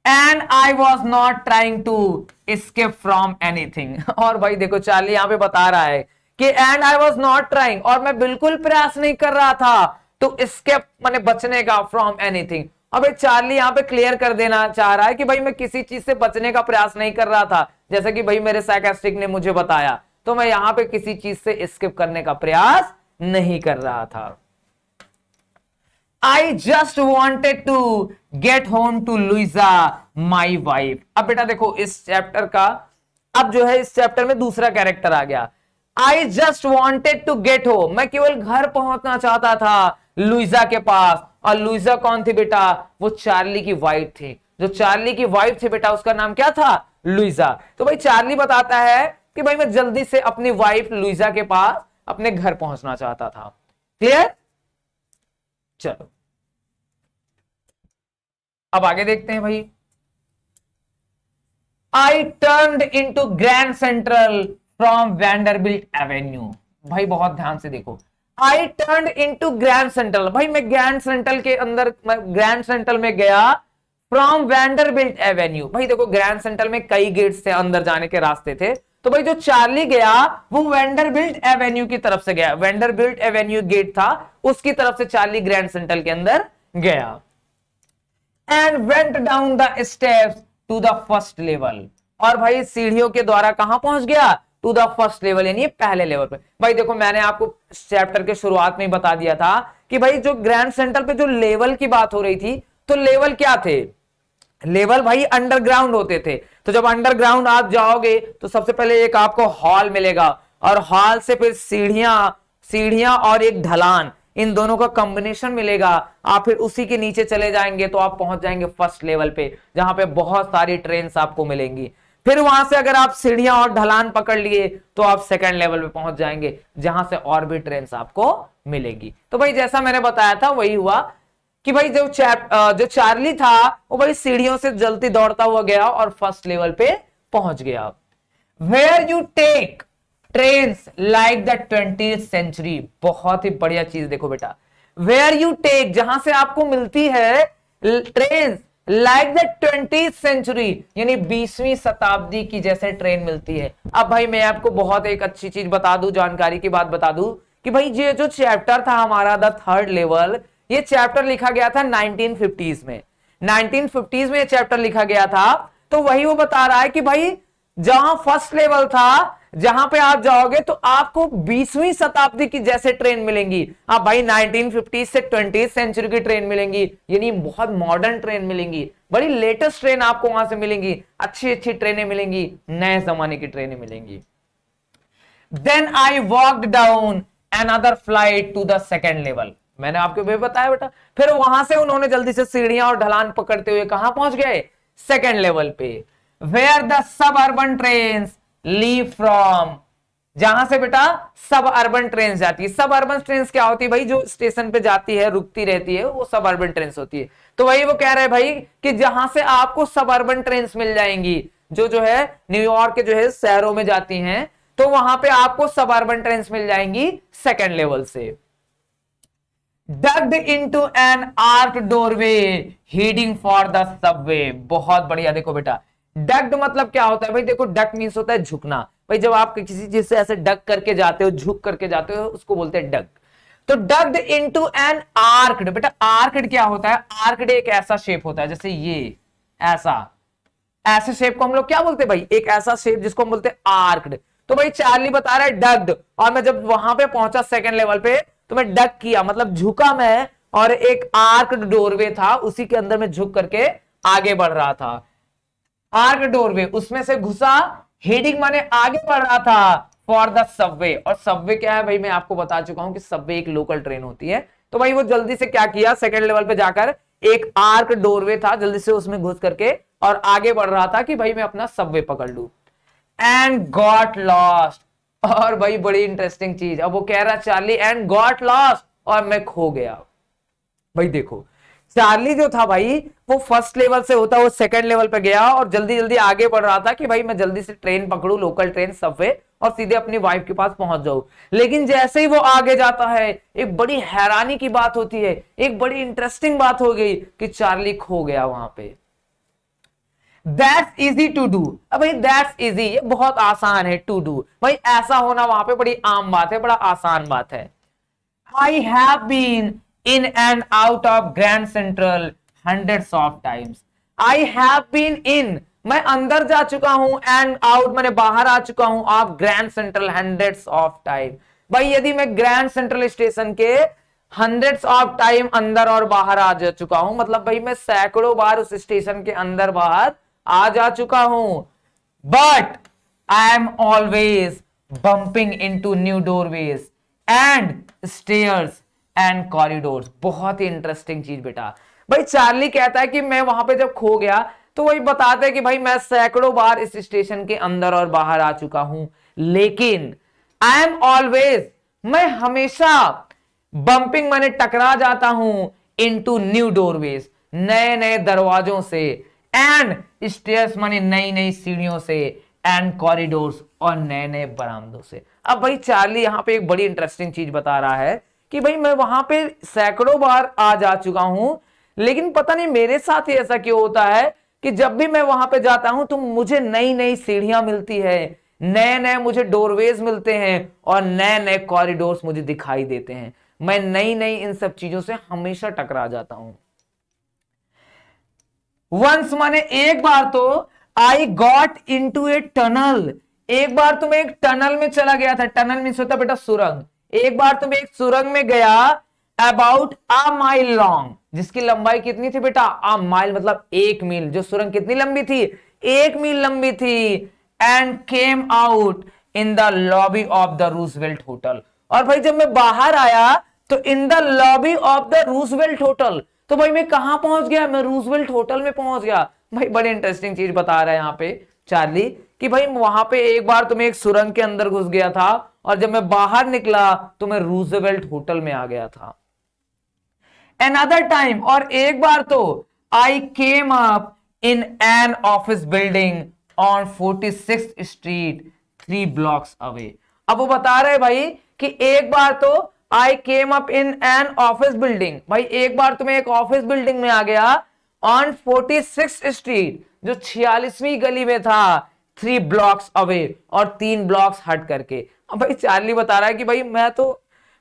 And I was not trying to escape from anything. और भाई देखो चार्ली यहां पे बता रहा है कि and I was not trying, और मैं बिल्कुल प्रयास नहीं कर रहा था टू एस्केप माने बचने का, फ्रॉम एनीथिंग। अब चार्ली यहां पे क्लियर कर देना चाह रहा है कि भाई मैं किसी चीज से बचने का प्रयास नहीं कर रहा था, जैसे कि भाई मेरे साइकियाट्रिस्ट ने मुझे बताया, तो मैं यहां पे किसी चीज से एस्केप करने का प्रयास नहीं कर रहा था। I just wanted to get home to Louisa, my wife। अब बेटा देखो इस चैप्टर का, अब जो है इस चैप्टर में दूसरा कैरेक्टर आ गया। I just wanted to get home, मैं केवल घर पहुंचना चाहता था लुइजा के पास। और लुइजा कौन थी बेटा? वो चार्ली की वाइफ थी। जो चार्ली की वाइफ थी बेटा उसका नाम क्या था? लुइजा। तो भाई चार्ली बताता है कि भाई मैं जल्दी से अपनी वाइफ लुइजा के पास अपने घर पहुंचना चाहता था। क्लियर? चलो अब आगे देखते हैं भाई। I turned into Grand Central from Vanderbilt Avenue. भाई बहुत ध्यान से देखो, I turned into Grand Central, भाई मैं ग्रैंड सेंट्रल के अंदर, ग्रैंड सेंट्रल में गया फ्रॉम वैंडरबिल्ट एवेन्यू। भाई देखो ग्रैंड सेंट्रल में कई गेट्स थे, अंदर जाने के रास्ते थे, तो भाई जो चार्ली गया वो वैंडरबिल्ट एवेन्यू की तरफ से गया। वैंडरबिल्ट एवेन्यू गेट था, उसकी तरफ से चार्ली ग्रैंड सेंट्रल के अंदर गया। And went down the steps to the first level, और भाई सीढ़ियों के द्वारा कहां पहुंच गया, टू द फर्स्ट लेवल, यानी पहले लेवल पे। भाई देखो मैंने आपको चैप्टर के शुरुआत में ही बता दिया था कि भाई जो ग्रैंड सेंटर पे जो लेवल की बात हो रही थी, तो लेवल क्या थे, लेवल भाई अंडरग्राउंड होते थे। तो जब अंडरग्राउंड आप जाओगे तो सबसे पहले एक आपको हॉल मिलेगा, और हॉल से फिर सीढ़ियां, सीढ़ियां और एक ढलान, इन दोनों का कॉम्बिनेशन मिलेगा। आप फिर उसी के नीचे चले जाएंगे तो आप पहुंच जाएंगे फर्स्ट लेवल पे, जहां पे बहुत सारी ट्रेन्स आपको मिलेंगी। फिर वहां से अगर आप सीढ़ियां और ढलान पकड़ लिए तो आप सेकंड लेवल पे पहुंच जाएंगे, जहां से और भी ट्रेन्स आपको मिलेगी। तो भाई जैसा मैंने बताया था वही हुआ कि भाई जो चार्ली था वो भाई सीढ़ियों से जल्दी दौड़ता हुआ गया और फर्स्ट लेवल पे पहुंच गया। Where you take trains like the 20th century, बहुत ही बढ़िया चीज देखो बेटा, वेयर यू टेक, जहां से आपको मिलती है train like the 20th century, यानी 20वीं शताब्दी की जैसे ट्रेन मिलती है। अब भाई मैं आपको बहुत एक अच्छी चीज बता दूं, जानकारी की बात बता दूं कि भाई ये जो चैप्टर था हमारा द थर्ड लेवल, ये चैप्टर लिखा गया था 1950s में। 1950s में ये चैप्टर लिखा गया था। तो वही वो बता रहा है कि भाई जहां फर्स्ट लेवल था, जहां पे आप जाओगे तो आपको 20वीं शताब्दी की जैसे ट्रेन मिलेंगी। आप भाई 1950 से 20th सेंचुरी की ट्रेन मिलेंगी, यानी बहुत मॉडर्न ट्रेन मिलेंगी, बड़ी लेटेस्ट ट्रेन आपको वहां से मिलेंगी, अच्छी अच्छी ट्रेनें मिलेंगी, नए जमाने की ट्रेनें मिलेंगी। Then I walked down another flight to the second level, मैंने आपको भी बताया बेटा। फिर वहां से उन्होंने जल्दी से सीढ़ियां और ढलान पकड़ते हुए कहां पहुंच गए, सेकेंड लेवल पे। Where the suburban train leave from, जहां से बेटा सब अर्बन ट्रेन जाती है। सब अर्बन ट्रेन क्या होती है भाई, जो स्टेशन पे जाती है रुकती रहती है, वो सब अर्बन ट्रेन होती है। तो वही वो कह रहे हैं भाई कि जहां से आपको सब अर्बन ट्रेन मिल जाएंगी, जो है न्यूयॉर्क के जो है शहरों में जाती हैं, तो वहां पे आपको सब अर्बन ट्रेन मिल जाएंगी सेकेंड लेवल से। डग्ड into an arc doorway heading for the Subway, बहुत बढ़िया। देखो बेटा डग्ड मतलब क्या होता है भाई, देखो डक मींस होता है झुकना। भाई जब आप किसी चीज से ऐसे डक करके जाते हो, झुक करके जाते हो, उसको बोलते हैं डग। तो डग्ड इनटू एन आर्क्ड, बेटा आर्क्ड क्या होता है, आर्क्ड एक ऐसा शेप होता है जैसे ये ऐसा, ऐसे शेप को हम लोग क्या बोलते हैं भाई, एक ऐसा शेप जिसको हम बोलते हैं आर्क्ड। तो भाई चार्ली बता रहा है डग्ड, और मैं जब वहां पे पहुंचा सेकंड लेवल पे तो मैं डक किया, मतलब झुका मैं, और एक आर्क्ड डोरवे था उसी के अंदर में झुक करके आगे बढ़ रहा था। आर्क डोरवे उसमें से घुसा, हेडिंग माने आगे बढ़ रहा था फॉर द सबवे। और सबवे क्या है भाई, मैं आपको बता चुका हूं कि सबवे एक लोकल ट्रेन होती है। तो भाई वो जल्दी से क्या किया, सेकंड लेवल पे जाकर एक आर्क डोरवे था, जल्दी से उसमें घुस करके और आगे बढ़ रहा था कि भाई मैं अपना सबवे पकड़ लू। एंड गॉट लॉस्ट, और भाई बड़ी इंटरेस्टिंग चीज, अब वो कह रहा चार्ली एंड गॉट लॉस्ट, और मैं खो गया। भाई देखो चार्ली जो था भाई वो फर्स्ट लेवल से होता वो सेकंड लेवल पे गया और जल्दी जल्दी आगे बढ़ रहा था कि भाई मैं जल्दी से ट्रेन पकड़ू, लोकल ट्रेन सबवे, और सीधे अपनी वाइफ के पास पहुंच जाऊं। लेकिन जैसे ही वो आगे जाता है एक बड़ी हैरानी की बात होती है, एक बड़ी इंटरेस्टिंग बात हो गई कि चार्ली खो गया वहां पे। दैट्स इजी टू डू, अब भाई दैट्स इजी, ये बहुत आसान है, टू डू भाई ऐसा होना वहां पे बड़ी आम बात है, बड़ा आसान बात है। I have been in and out of Grand Central hundreds of times. I have been in, मैं अंदर जा चुका हूं, and out मैंने बाहर आ चुका हूं, of grand central hundreds of time। भाई यदि मैं ग्रैंड सेंट्रल स्टेशन के hundreds of time अंदर और बाहर आ जा चुका हूं, मतलब भाई मैं सैकड़ों बार उस स्टेशन के अंदर बाहर आ जा चुका हूं। But I am always bumping into new doorways and stairs and corridors. बहुत ही इंटरेस्टिंग चीज बेटा, भाई चार्ली कहता है कि मैं वहां पे जब खो गया तो वही बताते हैं कि भाई मैं सैकड़ों बार इस स्टेशन के अंदर और बाहर आ चुका हूं, लेकिन आई एम ऑलवेज, मैं हमेशा बंपिंग माने टकरा जाता हूं, इनटू न्यू डोरवेज, नए नए दरवाजों से, एंड स्टेयर्स माने नई नई सीढ़ियों से, एंड कॉरिडोर्स और नए नए बरामदों से। अब भाई चार्ली यहां पे एक बड़ी इंटरेस्टिंग चीज बता रहा है कि भाई मैं वहां पे सैकड़ों बार आ जा चुका हूं, लेकिन पता नहीं मेरे साथ ही ऐसा क्यों होता है कि जब भी मैं वहां पे जाता हूं तो मुझे नई नई सीढ़ियां मिलती है, नए नए मुझे डोरवेज मिलते हैं और नए नए कॉरिडोर्स मुझे दिखाई देते हैं। मैं नई नई इन सब चीजों से हमेशा टकरा जाता हूं। वंस माने एक बार तो I got into a tunnel, एक बार तुम एक टनल में चला गया था। टनल मीन्स होता है बेटा सुरंग। एक बार तुम एक सुरंग में गया, अबाउट अ माइल लॉन्ग, जिसकी लंबाई कितनी थी बेटा, अ माइल मतलब 1 मील। जो सुरंग कितनी लंबी थी, 1 मील लंबी थी। And came out in the lobby of the Roosevelt hotel, और भाई जब मैं बाहर आया तो in the lobby of the Roosevelt hotel, तो भाई मैं कहां पहुंच गया, मैं रूजवेल्ट होटल में पहुंच गया। भाई बड़ी इंटरेस्टिंग चीज बता रहा है यहां पे चार्ली कि भाई वहां पे एक बार तुम्हें एक सुरंग के अंदर घुस गया था, और जब मैं बाहर निकला तो मैं रूजवेल्ट होटल में आ गया था। अनदर टाइम, और एक बार तो I came up in an office building on 46th street 3 blocks away. अब वो बता रहे भाई कि एक बार तो I came up in an office building, भाई एक बार तुम्हें एक ऑफिस बिल्डिंग में आ गया ऑन 46th स्ट्रीट, जो 46वीं गली में था, 3 ब्लॉक्स अवे, और 3 ब्लॉक्स हट करके। अब भाई चार्ली बता रहा है कि भाई मैं तो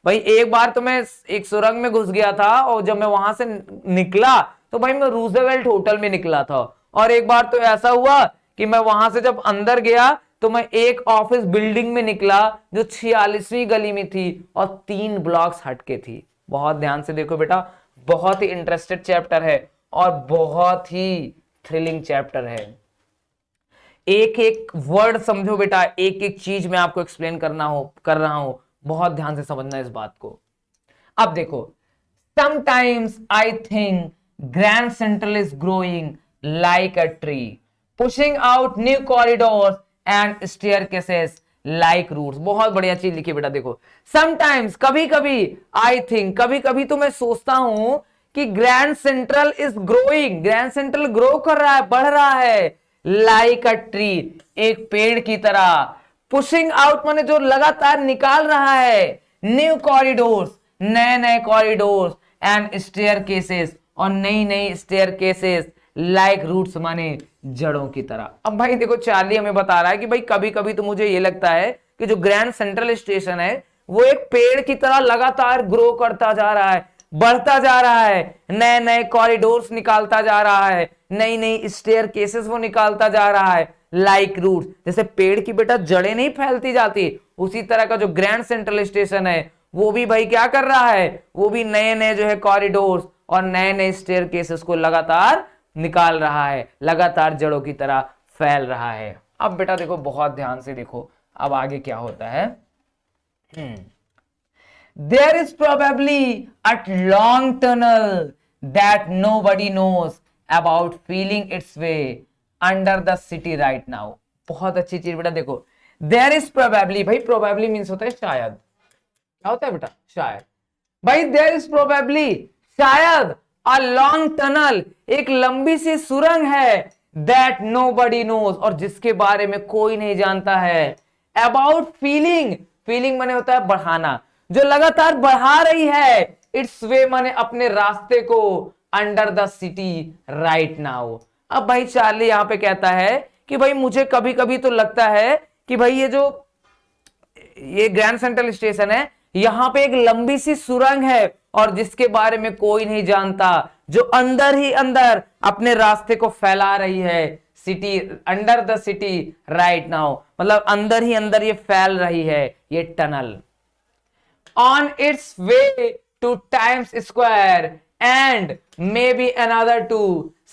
भाई एक बार तो मैं एक सुरंग में घुस गया था, और जब मैं वहां से निकला तो भाई मैं रूजवेल्ट होटल में निकला था। और एक बार तो ऐसा हुआ कि मैं वहां से जब अंदर गया तो मैं एक ऑफिस बिल्डिंग में निकला जो 46वीं गली में थी और 3 ब्लॉक्स हटके थी। बहुत ध्यान से देखो बेटा, बहुत ही इंटरेस्टेड चैप्टर है और बहुत ही थ्रिलिंग चैप्टर है। एक एक वर्ड समझो बेटा, एक एक चीज मैं आपको एक्सप्लेन कर रहा हूं, बहुत ध्यान से समझना इस बात को। अब देखो, sometimes I think Grand Central is growing like a tree, pushing out new corridors and staircases like roots. बहुत बढ़िया चीज लिखी बेटा, देखो समटाइम्स कभी कभी, आई थिंक कभी कभी, तो मैं सोचता हूं कि grand Central is growing, grand central grow कर रहा है, बढ़ रहा है, लाइक अ ट्री, एक पेड़ की तरह। पुशिंग आउट माने जो लगातार निकाल रहा है, न्यू कॉरिडोर्स, नए नए कॉरिडोर्स, एंड स्टेयरकेसेस, और नई नई स्टेयरकेसेस, लाइक रूट्स माने जड़ों की तरह। अब भाई देखो चार्ली हमें बता रहा है कि भाई कभी कभी तो मुझे ये लगता है कि जो ग्रैंड सेंट्रल स्टेशन है वो एक पेड़ की तरह लगातार ग्रो करता जा रहा है, बढ़ता जा रहा है, नए नए कॉरिडोर्स निकालता जा रहा है, नई नई स्टेयरकेसेस वो निकालता जा रहा है, लाइक रूट्स, जैसे पेड़ की बेटा जड़ें नहीं फैलती जाती, उसी तरह का जो ग्रैंड सेंट्रल स्टेशन है वो भी भाई क्या कर रहा है, वो भी नए नए जो है कॉरिडोर्स और नए नए स्टेयरकेसेस को लगातार निकाल रहा है, लगातार जड़ों की तरह फैल रहा है। अब बेटा देखो, बहुत ध्यान से देखो अब आगे क्या होता है। There is probably a long tunnel that nobody knows about feeling its way under the city right now। बहुत अच्छी चीज बेटा, देखो there is probably, भाई probably means होता है शायद, क्या होता है बेटा, शायद। भाई there is probably, शायद, a long tunnel, एक लंबी सी सुरंग है, that nobody knows, और जिसके बारे में कोई नहीं जानता है, about feeling, feeling माने होता है बढ़ाना, जो लगातार बढ़ा रही है, इट्स वे माने अपने रास्ते को, under the city right now. अब भाई चार्ली यहां पे कहता है कि भाई मुझे कभी कभी तो लगता है कि भाई ये ग्रैंड सेंट्रल स्टेशन है, यहां पे एक लंबी सी सुरंग है और जिसके बारे में कोई नहीं जानता, जो अंदर ही अंदर अपने रास्ते को फैला रही है, city, under the city right now, मतलब अंदर ही अंदर ये फैल रही है ये tunnel. On its way to Times Square and maybe another to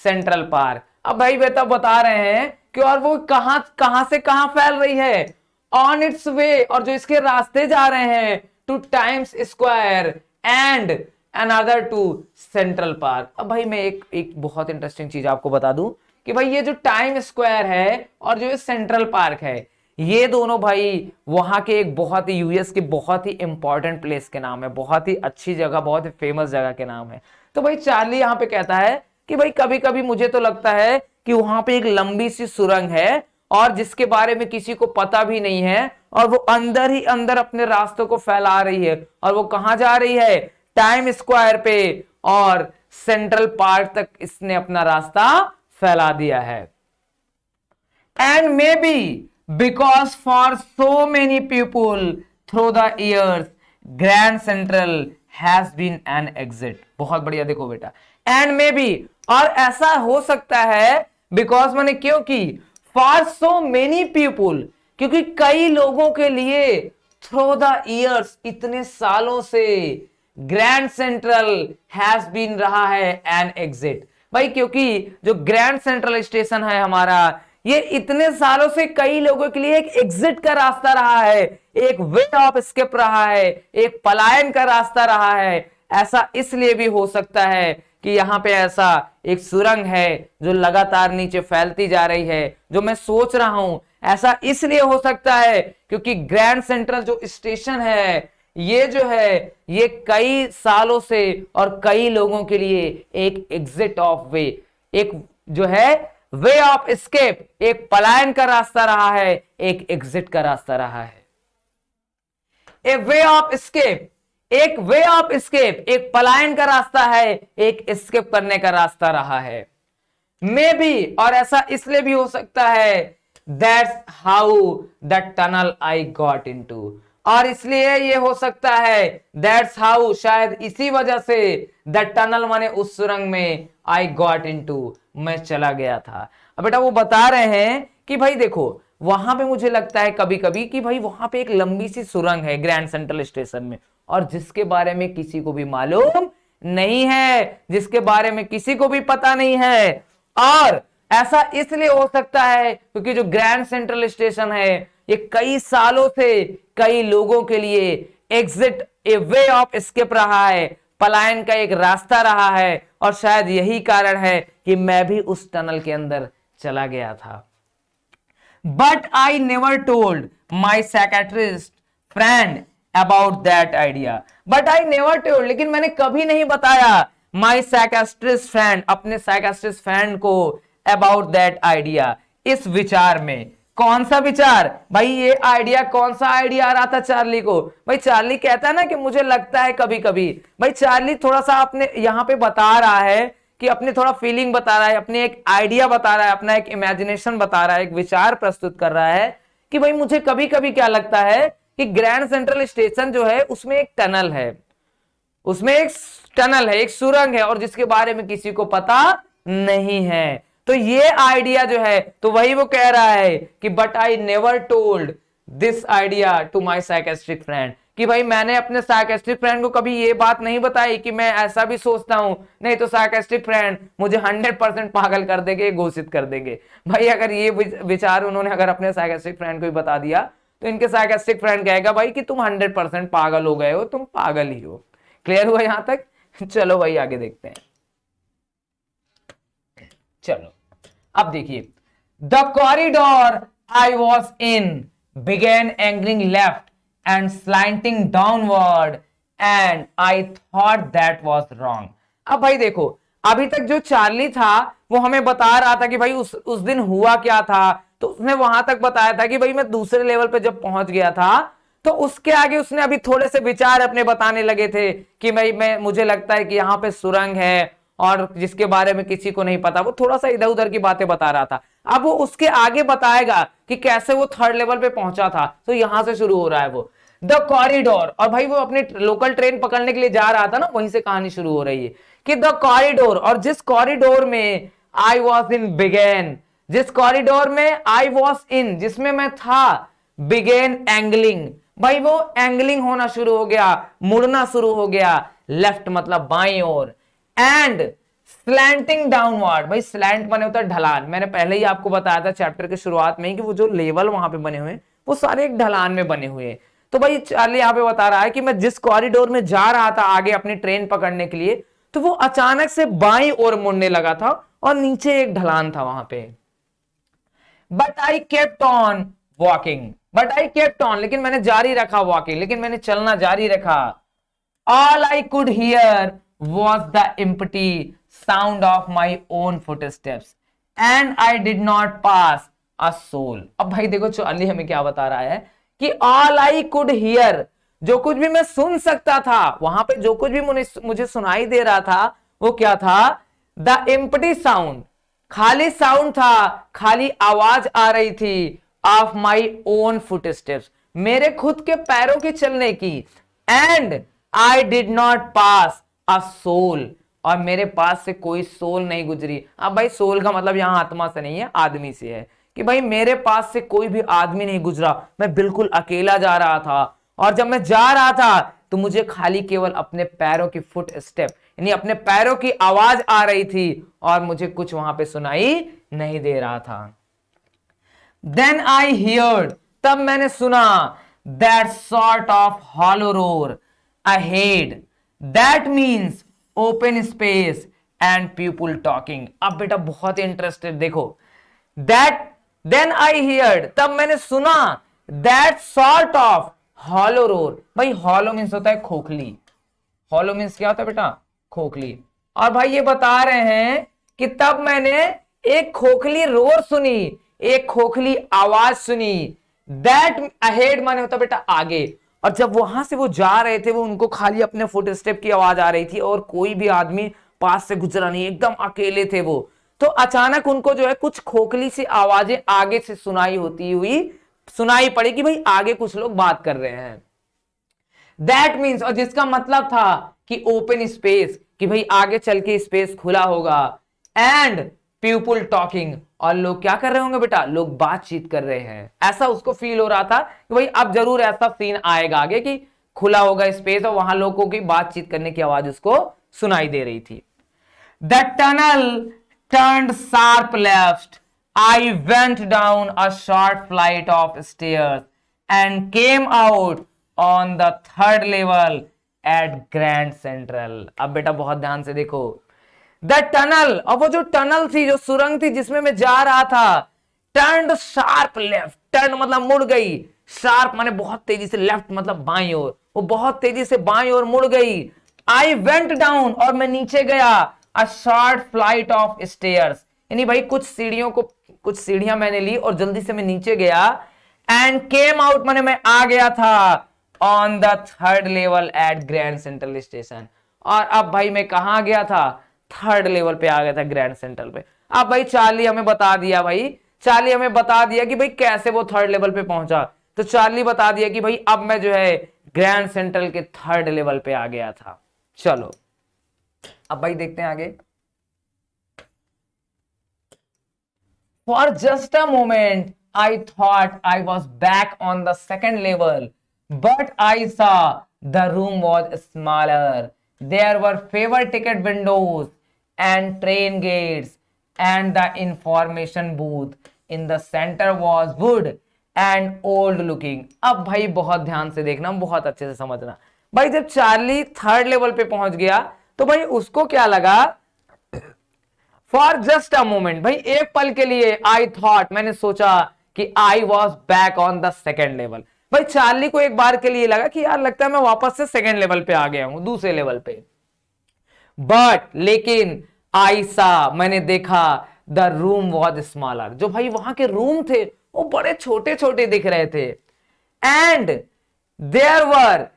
Central Park। अब भाई बेटा बता रहे हैं कि और वो कहां से कहां फैल रही है, on its way, और जो इसके रास्ते जा रहे हैं, to Times Square and another to Central Park। अब भाई मैं एक बहुत इंटरेस्टिंग चीज आपको बता दूं कि भाई ये जो टाइम स्क्वायर है और जो ये सेंट्रल पार्क है, ये दोनों भाई वहां के एक बहुत ही यूएस के बहुत ही इंपॉर्टेंट प्लेस के नाम है, बहुत ही अच्छी जगह, बहुत ही फेमस जगह के नाम है। तो भाई चार्ली यहां पे कहता है कि भाई कभी कभी मुझे तो लगता है कि वहां पे एक लंबी सी सुरंग है और जिसके बारे में किसी को पता भी नहीं है, और वो अंदर ही अंदर अपने रास्तों को फैला रही है, और वो कहां जा रही है, टाइम स्क्वायर पे और सेंट्रल पार्क तक इसने अपना रास्ता फैला दिया है। And may be because for so many people through the years Grand Central has been an exit। बहुत बढ़िया, देखो बेटा, and maybe, और ऐसा हो सकता है, because माने क्योंकि फॉर सो मेनी पीपुल, क्योंकि कई लोगों के लिए थ्रू द इयर्स, इतने सालों से ग्रैंड सेंट्रल हैज बीन रहा है एन एग्जिट। भाई क्योंकि जो ग्रैंड सेंट्रल स्टेशन है हमारा, ये इतने सालों से कई लोगों के लिए एक एग्जिट का रास्ता रहा है, एक वे ऑफ एस्केप रहा है, एक पलायन का रास्ता रहा है। ऐसा इसलिए भी हो सकता है कि यहां पे ऐसा एक सुरंग है जो लगातार नीचे फैलती जा रही है, जो मैं सोच रहा हूं ऐसा इसलिए हो सकता है क्योंकि ग्रैंड सेंट्रल जो स्टेशन है, ये जो है ये कई सालों से और कई लोगों के लिए एक एग्जिट ऑफ वे, एक जो है वे ऑफ एस्केप, एक पलायन का रास्ता रहा है, एक एग्जिट का रास्ता रहा है। ए वे ऑफ एस्केप, एक वे ऑफ एस्केप, एक पलायन का रास्ता है, एक एस्केप करने का रास्ता रहा है। मे बी, और ऐसा इसलिए भी हो सकता है, that's how the tunnel I got into, और इसलिए ये हो सकता है दैट्स हाउ, शायद इसी वजह से, द टनल माने उस सुरंग में, आई गॉट इनटू, मैं चला गया था। अब बेटा वो बता रहे हैं कि भाई देखो वहां पे मुझे लगता है कभी कभी कि भाई वहां पे एक लंबी सी सुरंग है ग्रैंड सेंट्रल स्टेशन में, और जिसके बारे में किसी को भी मालूम नहीं है, जिसके बारे में किसी को भी पता नहीं है। और ऐसा इसलिए हो सकता है क्योंकि जो ग्रैंड सेंट्रल स्टेशन है ये कई सालों से कई लोगों के लिए exit, A way of escape रहा है, पलायन का एक रास्ता रहा है, और शायद यही कारण है कि मैं भी उस टनल के अंदर चला गया था। But I never told my psychiatrist friend about that idea, but I never told, लेकिन मैंने कभी नहीं बताया माई साइकियाट्रिस्ट फ्रेंड, अपने साइकियाट्रिस्ट फ्रेंड को, अबाउट दैट आइडिया, इस विचार में। कौन सा विचार भाई, ये आइडिया, कौन सा आइडिया आ रहा था चार्ली को? भाई चार्ली कहता है ना कि मुझे लगता है कभी कभी, भाई चार्ली थोड़ा सा अपने यहां पे बता रहा है कि अपनी थोड़ा फीलिंग बता रहा है, अपने एक आइडिया बता रहा है, अपना एक इमेजिनेशन बता रहा है, एक विचार प्रस्तुत कर रहा है कि भाई मुझे कभी कभी क्या लगता है कि ग्रैंड सेंट्रल स्टेशन जो है उसमें एक टनल है, उसमें एक टनल है, एक सुरंग है, और जिसके बारे में किसी को पता नहीं है। तो ये आइडिया जो है, तो वही वो कह रहा है कि but I never told this idea to my psychiatric friend, कि भाई मैंने अपने साइकियाट्रिक फ्रेंड को कभी ये बात नहीं बताई कि मैं ऐसा भी सोचता हूं, नहीं तो साइकियाट्रिक फ्रेंड मुझे 100% पागल कर देंगे, घोषित कर देंगे। भाई अगर ये विचार उन्होंने अगर अपने साइकियाट्रिक फ्रेंड को भी बता दिया तो इनके साइकियाट्रिक फ्रेंड कहेगा भाई कि तुम 100% पागल हो गए हो, तुम पागल ही हो। क्लियर हुआ यहां तक? चलो भाई आगे देखते हैं। चलो अब देखिए, the corridor I was in began angling left and slanting downward and I thought that was wrong। अब भाई देखो, अभी तक जो चार्ली था वो हमें बता रहा था कि भाई उस दिन हुआ क्या था, तो उसने वहां तक बताया था कि भाई मैं दूसरे लेवल पे जब पहुंच गया था, तो उसके आगे उसने अभी थोड़े से विचार अपने बताने लगे थे कि भाई मुझे लगता है कि यहाँ पे सुरंग है और जिसके बारे में किसी को नहीं पता। वो थोड़ा सा इधर उधर की बातें बता रहा था। अब वो उसके आगे बताएगा कि कैसे वो थर्ड लेवल पे पहुंचा था, तो यहां से शुरू हो रहा है वो द कॉरिडोर। और भाई वो अपनी लोकल ट्रेन पकड़ने के लिए जा रहा था ना, वहीं से कहानी शुरू हो रही है कि द कॉरिडोर, और जिस कॉरिडोर में आई वॉज इन बिगेन, जिस कॉरिडोर में आई वॉज इन, जिसमें मैं था, बिगेन एंगलिंग, भाई वो एंगलिंग होना शुरू हो गया, मुड़ना शुरू हो गया, लेफ्ट मतलब बाईं ओर, एंड स्लैंटिंग डाउनवर्ड। भाई स्लैंट बने होता है ढलान, मैंने पहले ही आपको बताया था चैप्टर के शुरुआत में ही कि वो जो लेवल वहां पे बने हुए हैं वो सारे एक ढलान में बने हुए हैं। तो भाई चार्ली यहां पे बता रहा है कि मैं जिस कॉरिडोर में जा रहा था आगे अपनी ट्रेन पकड़ने के लिए, तो वो अचानक से बाईं ओर मुड़ने लगा था और नीचे एक ढलान था वहां पे। But I kept on walking, but I kept on, लेकिन मैंने जारी रखा वॉकिंग, लेकिन मैंने चलना जारी रखा। All I could hear was the empty sound of my own footsteps and I did not pass a soul. अब भाई देखो चार्ली हमें क्या बता रहा है कि ऑल आई कुड हियर, जो कुछ भी मैं सुन सकता था, वहां पे जो कुछ भी मुझे सुनाई दे रहा था वो क्या था, द एम्प्टी साउंड, खाली साउंड था, खाली आवाज आ रही थी, ऑफ माई ओन फुटस्टेप्स, मेरे खुद के पैरों की चलने की, and I did not pass a soul, और मेरे पास से कोई सोल नहीं गुजरी। अब भाई सोल का मतलब यहां आत्मा से नहीं है, आदमी से है कि भाई मेरे पास से कोई भी आदमी नहीं गुजरा, मैं बिल्कुल अकेला जा रहा था, और जब मैं जा रहा था तो मुझे खाली केवल अपने पैरों की फुट स्टेप यानी अपने पैरों की आवाज आ रही थी और मुझे कुछ वहां पे सुनाई नहीं दे रहा था। देन आई हियर्ड, तब मैंने सुना, that sort of hollow roar ahead, that means open space and people talking. अब बेटा बहुत इंटरेस्टेड देखो, दैट देन आई हियर्ड, तब मैंने सुना, that sort of hollow roar. भाई हॉलो मीन्स होता है खोखली, हॉलो मीन्स क्या होता है बेटा, खोखली। और भाई ये बता रहे हैं कि तब मैंने एक खोखली रोर सुनी, एक खोखली आवाज सुनी। दैट अहेड माने होता बेटा आगे, और जब वहां से वो जा रहे थे वो उनको खाली अपने फुट स्टेप की आवाज आ रही थी और कोई भी आदमी पास से गुजरा नहीं, एकदम अकेले थे वो। तो अचानक उनको जो है कुछ खोखली सी आवाजें आगे से सुनाई पड़ी कि भाई आगे कुछ लोग बात कर रहे हैं। दैट मीन्स, और जिसका मतलब था कि ओपन स्पेस, कि भाई आगे चल के स्पेस खुला होगा, एंड पीपुल टॉकिंग, और लोग क्या कर रहे होंगे बेटा, लोग बातचीत कर रहे हैं। ऐसा उसको फील हो रहा था कि भाई अब जरूर ऐसा सीन आएगा आगे कि खुला होगा स्पेस और वहां लोगों की बातचीत करने की आवाज उसको सुनाई दे रही थी। The tunnel turned sharp left, I went down a short flight of stairs and came out on the third level at Grand Central। अब बेटा बहुत ध्यान से देखो, द टनल, अब वो जो टनल थी, जो सुरंग थी जिसमें मैं जा रहा था, टर्न्ड शार्प लेफ्ट, टर्न मतलब मुड़ गई, शार्प माने बहुत तेजी से, लेफ्ट मतलब बाईं ओर, वो बहुत तेजी से बाईं ओर मुड़ गई। आई वेंट डाउन, और मैं नीचे गया, a short flight of stairs, यानी भाई कुछ सीढ़ियां मैंने ली और जल्दी से मैं नीचे गया। एंड केम आउट माने मैं आ गया था on the third level at Grand Central station. और अब भाई मैं कहां गया था, थर्ड लेवल पे आ गया था, ग्रैंड सेंट्रल पे। अब भाई चार्ली हमें बता दिया कि भाई कैसे वो थर्ड लेवल पे पहुंचा। तो चार्ली बता दिया कि भाई अब मैं जो है ग्रैंड सेंट्रल के थर्ड लेवल पे आ गया था। चलो अब भाई देखते हैं आगे। For just a moment, I thought I was back on the second level, but I saw the room was smaller. There were fewer ticket windows and train gates, and the information booth in the center was wood and old looking। अब भाई बहुत ध्यान से देखना, बहुत अच्छे से समझना। भाई जब चार्ली थर्ड लेवल पे पहुंच गया तो भाई उसको क्या लगा, फॉर जस्ट अ मोमेंट, भाई एक पल के लिए, आई थॉट मैंने सोचा कि I was back on the second level. भाई चार्ली को एक बार के लिए लगा कि यार लगता है मैं वापस से सेकेंड लेवल पे आ गया हूं, दूसरे लेवल पे। बट लेकिन आई सा, मैंने देखा, द रूम वॉज स्मॉलर, जो भाई वहां के रूम थे वो बड़े छोटे छोटे दिख रहे थे। And there were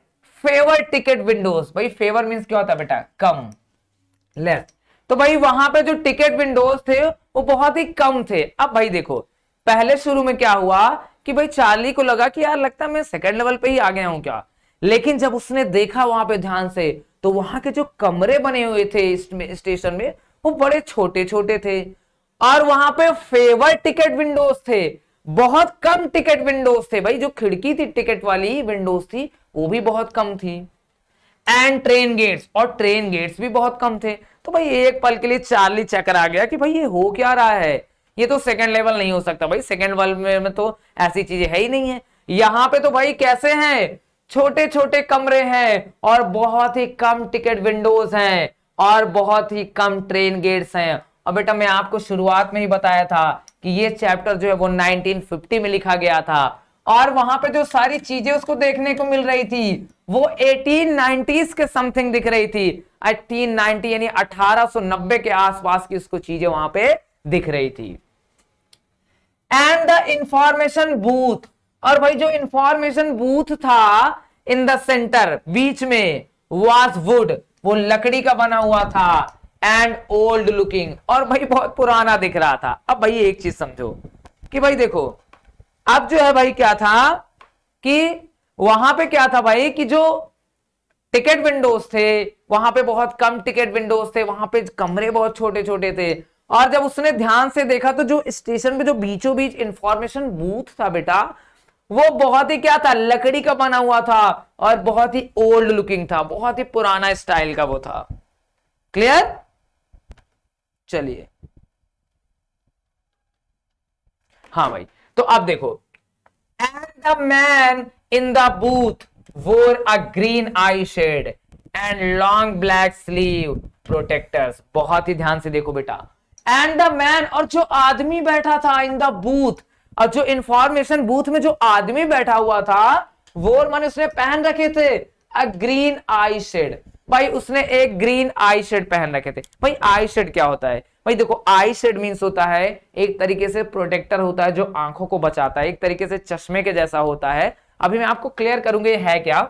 fewer ticket windows, भाई फेवर मीन्स क्या होता है बेटा, कम, लेस। तो भाई वहां पे जो टिकट विंडोज थे वो बहुत ही कम थे। अब भाई देखो पहले शुरू में क्या हुआ कि भाई चार्ली को लगा कि यार लगता है मैं सेकंड लेवल पे ही आ गया हूं क्या, लेकिन जब उसने देखा वहां पे ध्यान से तो वहां के जो कमरे बने हुए थे स्टेशन में वो बड़े छोटे छोटे थे, और वहां पे फेवर टिकट विंडोज थे, बहुत कम टिकट विंडोज थे। भाई जो खिड़की थी टिकट वाली विंडोज थी वो भी बहुत कम थी। एंड ट्रेन गेट्स, और ट्रेन गेट्स भी बहुत कम थे। तो भाई एक पल के लिए चार्ली चक्कर आ गया कि भाई ये हो क्या रहा है, ये तो सेकंड लेवल नहीं हो सकता, भाई सेकंड लेवल में तो ऐसी चीजें है ही नहीं है। यहां पे तो भाई कैसे हैं, छोटे छोटे कमरे हैं और बहुत ही कम टिकट विंडोज हैं और बहुत ही कम ट्रेन गेट्स हैं। और बेटा मैं आपको शुरुआत में ही बताया था कि ये चैप्टर जो है वो 1950 में लिखा गया था, और वहां पे जो सारी चीजें उसको देखने को मिल रही थी वो 1890s के समथिंग दिख रही थी। 1890 यानी 1890 के आसपास की उसको चीजें वहां पे दिख रही थी। एंड द इंफॉर्मेशन बूथ, और भाई जो इंफॉर्मेशन बूथ था इन द सेंटर बीच में, वाज वुड, वो लकड़ी का बना हुआ था, एंड ओल्ड लुकिंग, और भाई बहुत पुराना दिख रहा था। अब भाई एक चीज समझो कि भाई देखो अब जो है भाई क्या था कि वहां पे क्या था भाई कि जो टिकट विंडोज थे वहां पे बहुत कम टिकट विंडोज थे, वहां पे कमरे बहुत छोटे छोटे थे, और जब उसने ध्यान से देखा तो जो स्टेशन पे जो बीचों बीच इंफॉर्मेशन बूथ था बेटा, वो बहुत ही क्या था, लकड़ी का बना हुआ था और बहुत ही ओल्ड लुकिंग था, बहुत ही पुराना स्टाइल का वो था। क्लियर? चलिए, हाँ भाई, तो अब देखो, and the man in the booth wore a green eye shade and long black sleeve protectors। बहुत ही ध्यान से देखो बेटा, and the man, और जो आदमी बैठा था in the booth, और जो इंफॉर्मेशन बूथ में जो आदमी बैठा हुआ था, वो माने उसने पहन रखे थे a green eye shade। भाई उसने एक ग्रीन आई शेड पहन रखे थे। भाई आई शेड क्या होता है? भाई देखो, आई शेड मींस होता है एक तरीके से प्रोटेक्टर होता है जो आंखों को बचाता है, एक तरीके से चश्मे के जैसा होता है। अभी मैं आपको क्लियर करूंगा ये है क्या।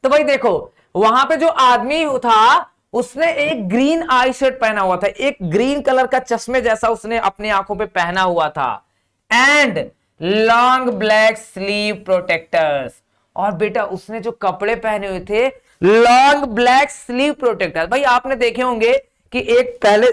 तो भाई देखो, वहां पे जो आदमी था उसने एक ग्रीन आई शेड पहना हुआ था, एक ग्रीन कलर का चश्मे जैसा उसने अपनी आंखों पे पहना हुआ था, and long black sleeve protectors. और बेटा उसने जो कपड़े पहने हुए थे लॉन्ग ब्लैक स्लीव प्रोटेक्टर। भाई आपने देखे होंगे कि एक पहले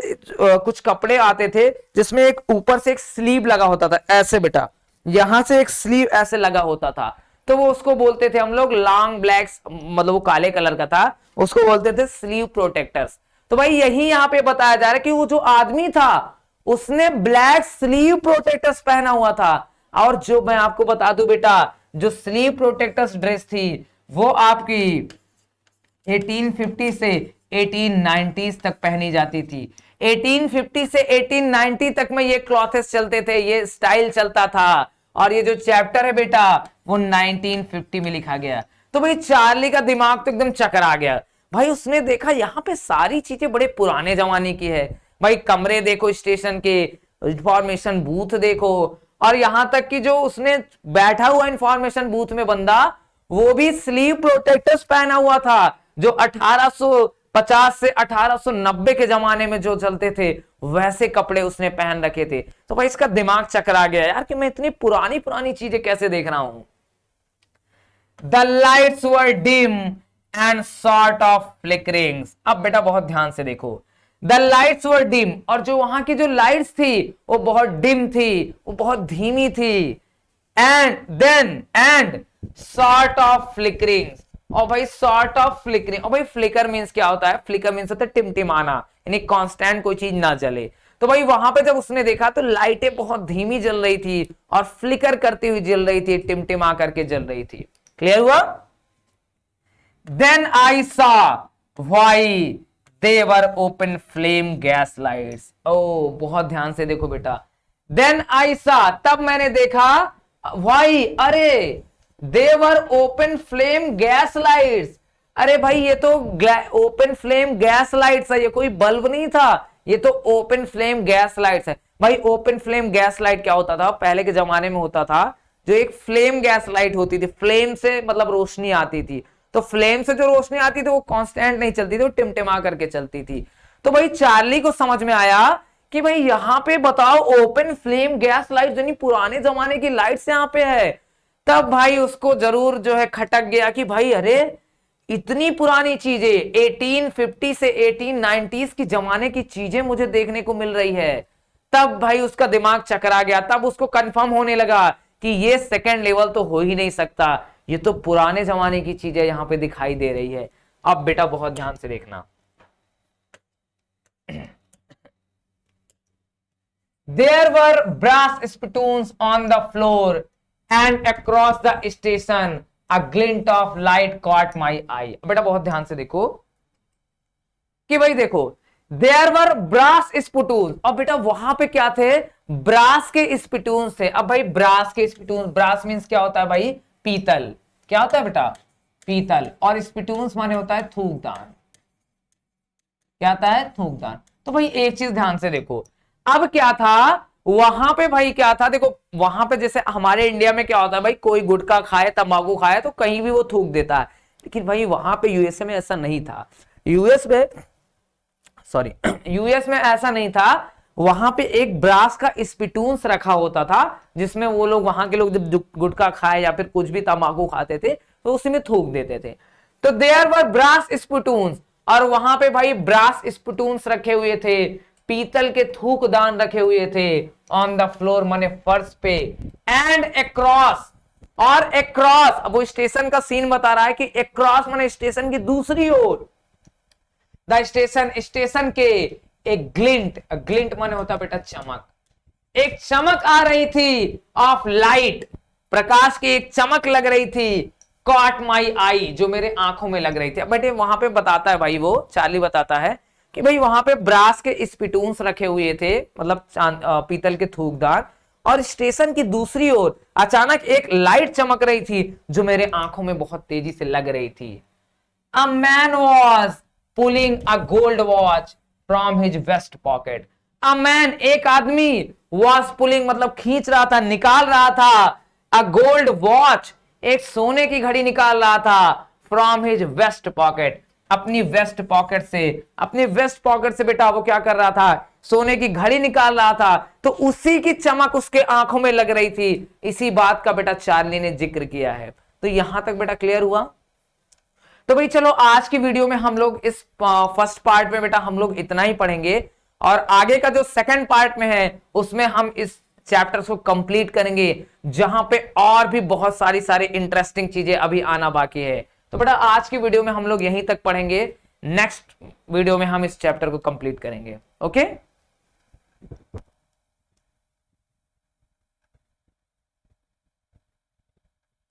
कुछ कपड़े आते थे जिसमें एक ऊपर से एक स्लीव लगा होता था ऐसे बेटा, यहां से एक स्लीव ऐसे लगा होता था, तो वो उसको बोलते थे हम लोग लॉन्ग ब्लैक, मतलब वो काले कलर का था, उसको बोलते थे स्लीव प्रोटेक्टर्स। तो भाई यही यहां पे बताया जा रहा है कि वो जो आदमी था उसने ब्लैक स्लीव प्रोटेक्टर्स पहना हुआ था। और जो मैं आपको बता दूं बेटा, जो स्लीव प्रोटेक्टर्स ड्रेस थी वो आपकी 1850 से 1890 तक पहनी जाती थी। 1850 से 1890 तक में ये क्लॉथेस चलते थे, ये स्टाइल चलता था। और ये जो चैप्टर है बेटा वो 1950 में लिखा गया। तो भाई चार्ली का दिमाग तो एकदम चकरा गया। भाई उसने देखा यहाँ पे सारी चीजें बड़े पुराने जमाने की है। भाई कमरे देखो, स्टेशन के इंफॉर्मेशन बूथ देखो, और यहां तक कि जो उसने बैठा हुआ इंफॉर्मेशन बूथ में बंदा, वो भी स्लीव प्रोटेक्टर्स पहना हुआ था, जो 1850 से 1890 के जमाने में जो चलते थे वैसे कपड़े उसने पहन रखे थे। तो भाई इसका दिमाग चकरा गया यार कि मैं इतनी पुरानी पुरानी चीजें कैसे देख रहा हूं। The lights were dim and sort of flickerings. अब बेटा बहुत ध्यान से देखो, द लाइट्स वर डिम, और जो वहां की जो लाइट्स थी वो बहुत डिम थी, वो बहुत धीमी थी। एंड सॉर्ट ऑफ फ्लिकरिंग्स, और भाई सॉर्ट ऑफ फ्लिकरिंग, और भाई फ्लिकर मींस क्या होता है? फ्लिकर मींस होता है टिमटिमाना, यानी कांस्टेंट कोई चीज ना जले। तो भाई वहां पे जब उसने देखा तो लाइटें बहुत धीमी जल रही थी और फ्लिकर करती हुई जल रही थी, टिमटिमा करके जल रही थी। क्लियर हुआ? Then I saw why they were open flame gas lights. ओ बहुत ध्यान से देखो बेटा, देन आई सॉ, तब मैंने देखा, व्हाई, अरे, देवर ओपन फ्लेम गैस लाइट्स। अरे भाई ये तो ओपन फ्लेम गैस लाइट्स है, ये कोई बल्ब नहीं था, ये तो ओपन फ्लेम गैस लाइट्स है। भाई ओपन फ्लेम गैस लाइट क्या होता था? पहले के जमाने में होता था जो एक फ्लेम गैस लाइट होती थी, फ्लेम से मतलब रोशनी आती थी, तो फ्लेम से जो रोशनी आती थी वो कांस्टेंट नहीं चलती थी, वो टिमटिमा करके चलती थी। तो भाई चार्ली को समझ में आया कि भाई यहां पे बताओ ओपन फ्लेम गैस लाइट, यानी पुराने जमाने की लाइट्स यहां पे है। तब भाई उसको जरूर जो है खटक गया कि भाई अरे इतनी पुरानी चीजें 1850 से 1890 की जमाने की चीजें मुझे देखने को मिल रही है। तब भाई उसका दिमाग चकरा गया, तब उसको कंफर्म होने लगा कि ये सेकंड लेवल तो हो ही नहीं सकता, ये तो पुराने जमाने की चीजें यहां पे दिखाई दे रही है। अब बेटा बहुत ध्यान से देखना, there were brass spoons on the floor and across the station a glint of light caught my eye। बेटा बहुत ध्यान से देखो कि भाई देखो, there were brass spittoons, और बेटा वहां पे क्या थे? ब्रास के स्पिटून्स थे। अब भाई ब्रास के स्पिटून्स, ब्रास मींस क्या होता है भाई? पीतल। क्या होता है बेटा? पीतल। और स्पिटून्स माने होता है थूकदान। क्या आता है? थूकदान। तो भाई एक चीज ध्यान से देखो, अब क्या था वहां पे? भाई क्या था? देखो वहां पे जैसे हमारे इंडिया में क्या होता है भाई, कोई गुटखा खाए, तंबाकू खाए तो कहीं भी वो थूक देता है, लेकिन भाई वहां पे यूएसए में ऐसा नहीं था। यूएस में ऐसा नहीं था। वहां पे एक ब्रास का स्पिटून्स रखा होता था जिसमें वो लोग, वहां के लोग जब गुटखा खाए या फिर कुछ भी तंबाकू खाते थे तो उसी में थूक देते थे। तो देयर वर ब्रास स्पिटून्स, और वहां पे भाई ब्रास स्पिटून्स रखे हुए थे पीतल के थूकदान रखे हुए थे ऑन द फ्लोर माने फर्श पे, एंड अक्रॉस, और अक्रॉस, अब वो स्टेशन का सीन बता रहा है कि अक्रॉस माने स्टेशन की दूसरी ओर, द स्टेशन, स्टेशन के एक ग्लिंट, ग्लिंट माने होता बेटा चमक, एक चमक आ रही थी ऑफ लाइट, प्रकाश की एक चमक लग रही थी, कॉट माई आई, जो मेरे आंखों में लग रही थी। बट वहां पे बताता है भाई, वो चार्ली बताता है कि भाई वहां पे ब्रास के स्पिटून्स रखे हुए थे, मतलब पीतल के थूकदान, और स्टेशन की दूसरी ओर अचानक एक लाइट चमक रही थी जो मेरे आंखों में बहुत तेजी से लग रही थी। A man was pulling a gold watch from his vest pocket. A man, एक आदमी, वॉज पुलिंग मतलब खींच रहा था, निकाल रहा था, अ गोल्ड वॉच, एक सोने की घड़ी निकाल रहा था, फ्रॉम हिज वेस्ट पॉकेट, अपनी वेस्ट पॉकेट से, अपनी वेस्ट पॉकेट से बेटा वो क्या कर रहा था, सोने की घड़ी निकाल रहा था, तो उसी की चमक उसके आंखों में लग रही थी। इसी बात का बेटा चार्ली ने जिक्र किया है। तो यहां तक बेटा क्लियर हुआ। तो भाई चलो आज की वीडियो में हम लोग इस फर्स्ट पार्ट में बेटा हम लोग इतना ही पढ़ेंगे, और आगे का जो सेकंड पार्ट में है उसमें हम इस चैप्टर्स को कंप्लीट करेंगे, जहां पे और भी बहुत सारी इंटरेस्टिंग चीजें अभी आना बाकी है। तो बेटा आज की वीडियो में हम लोग यहीं तक पढ़ेंगे, नेक्स्ट वीडियो में हम इस चैप्टर को कंप्लीट करेंगे। ओके।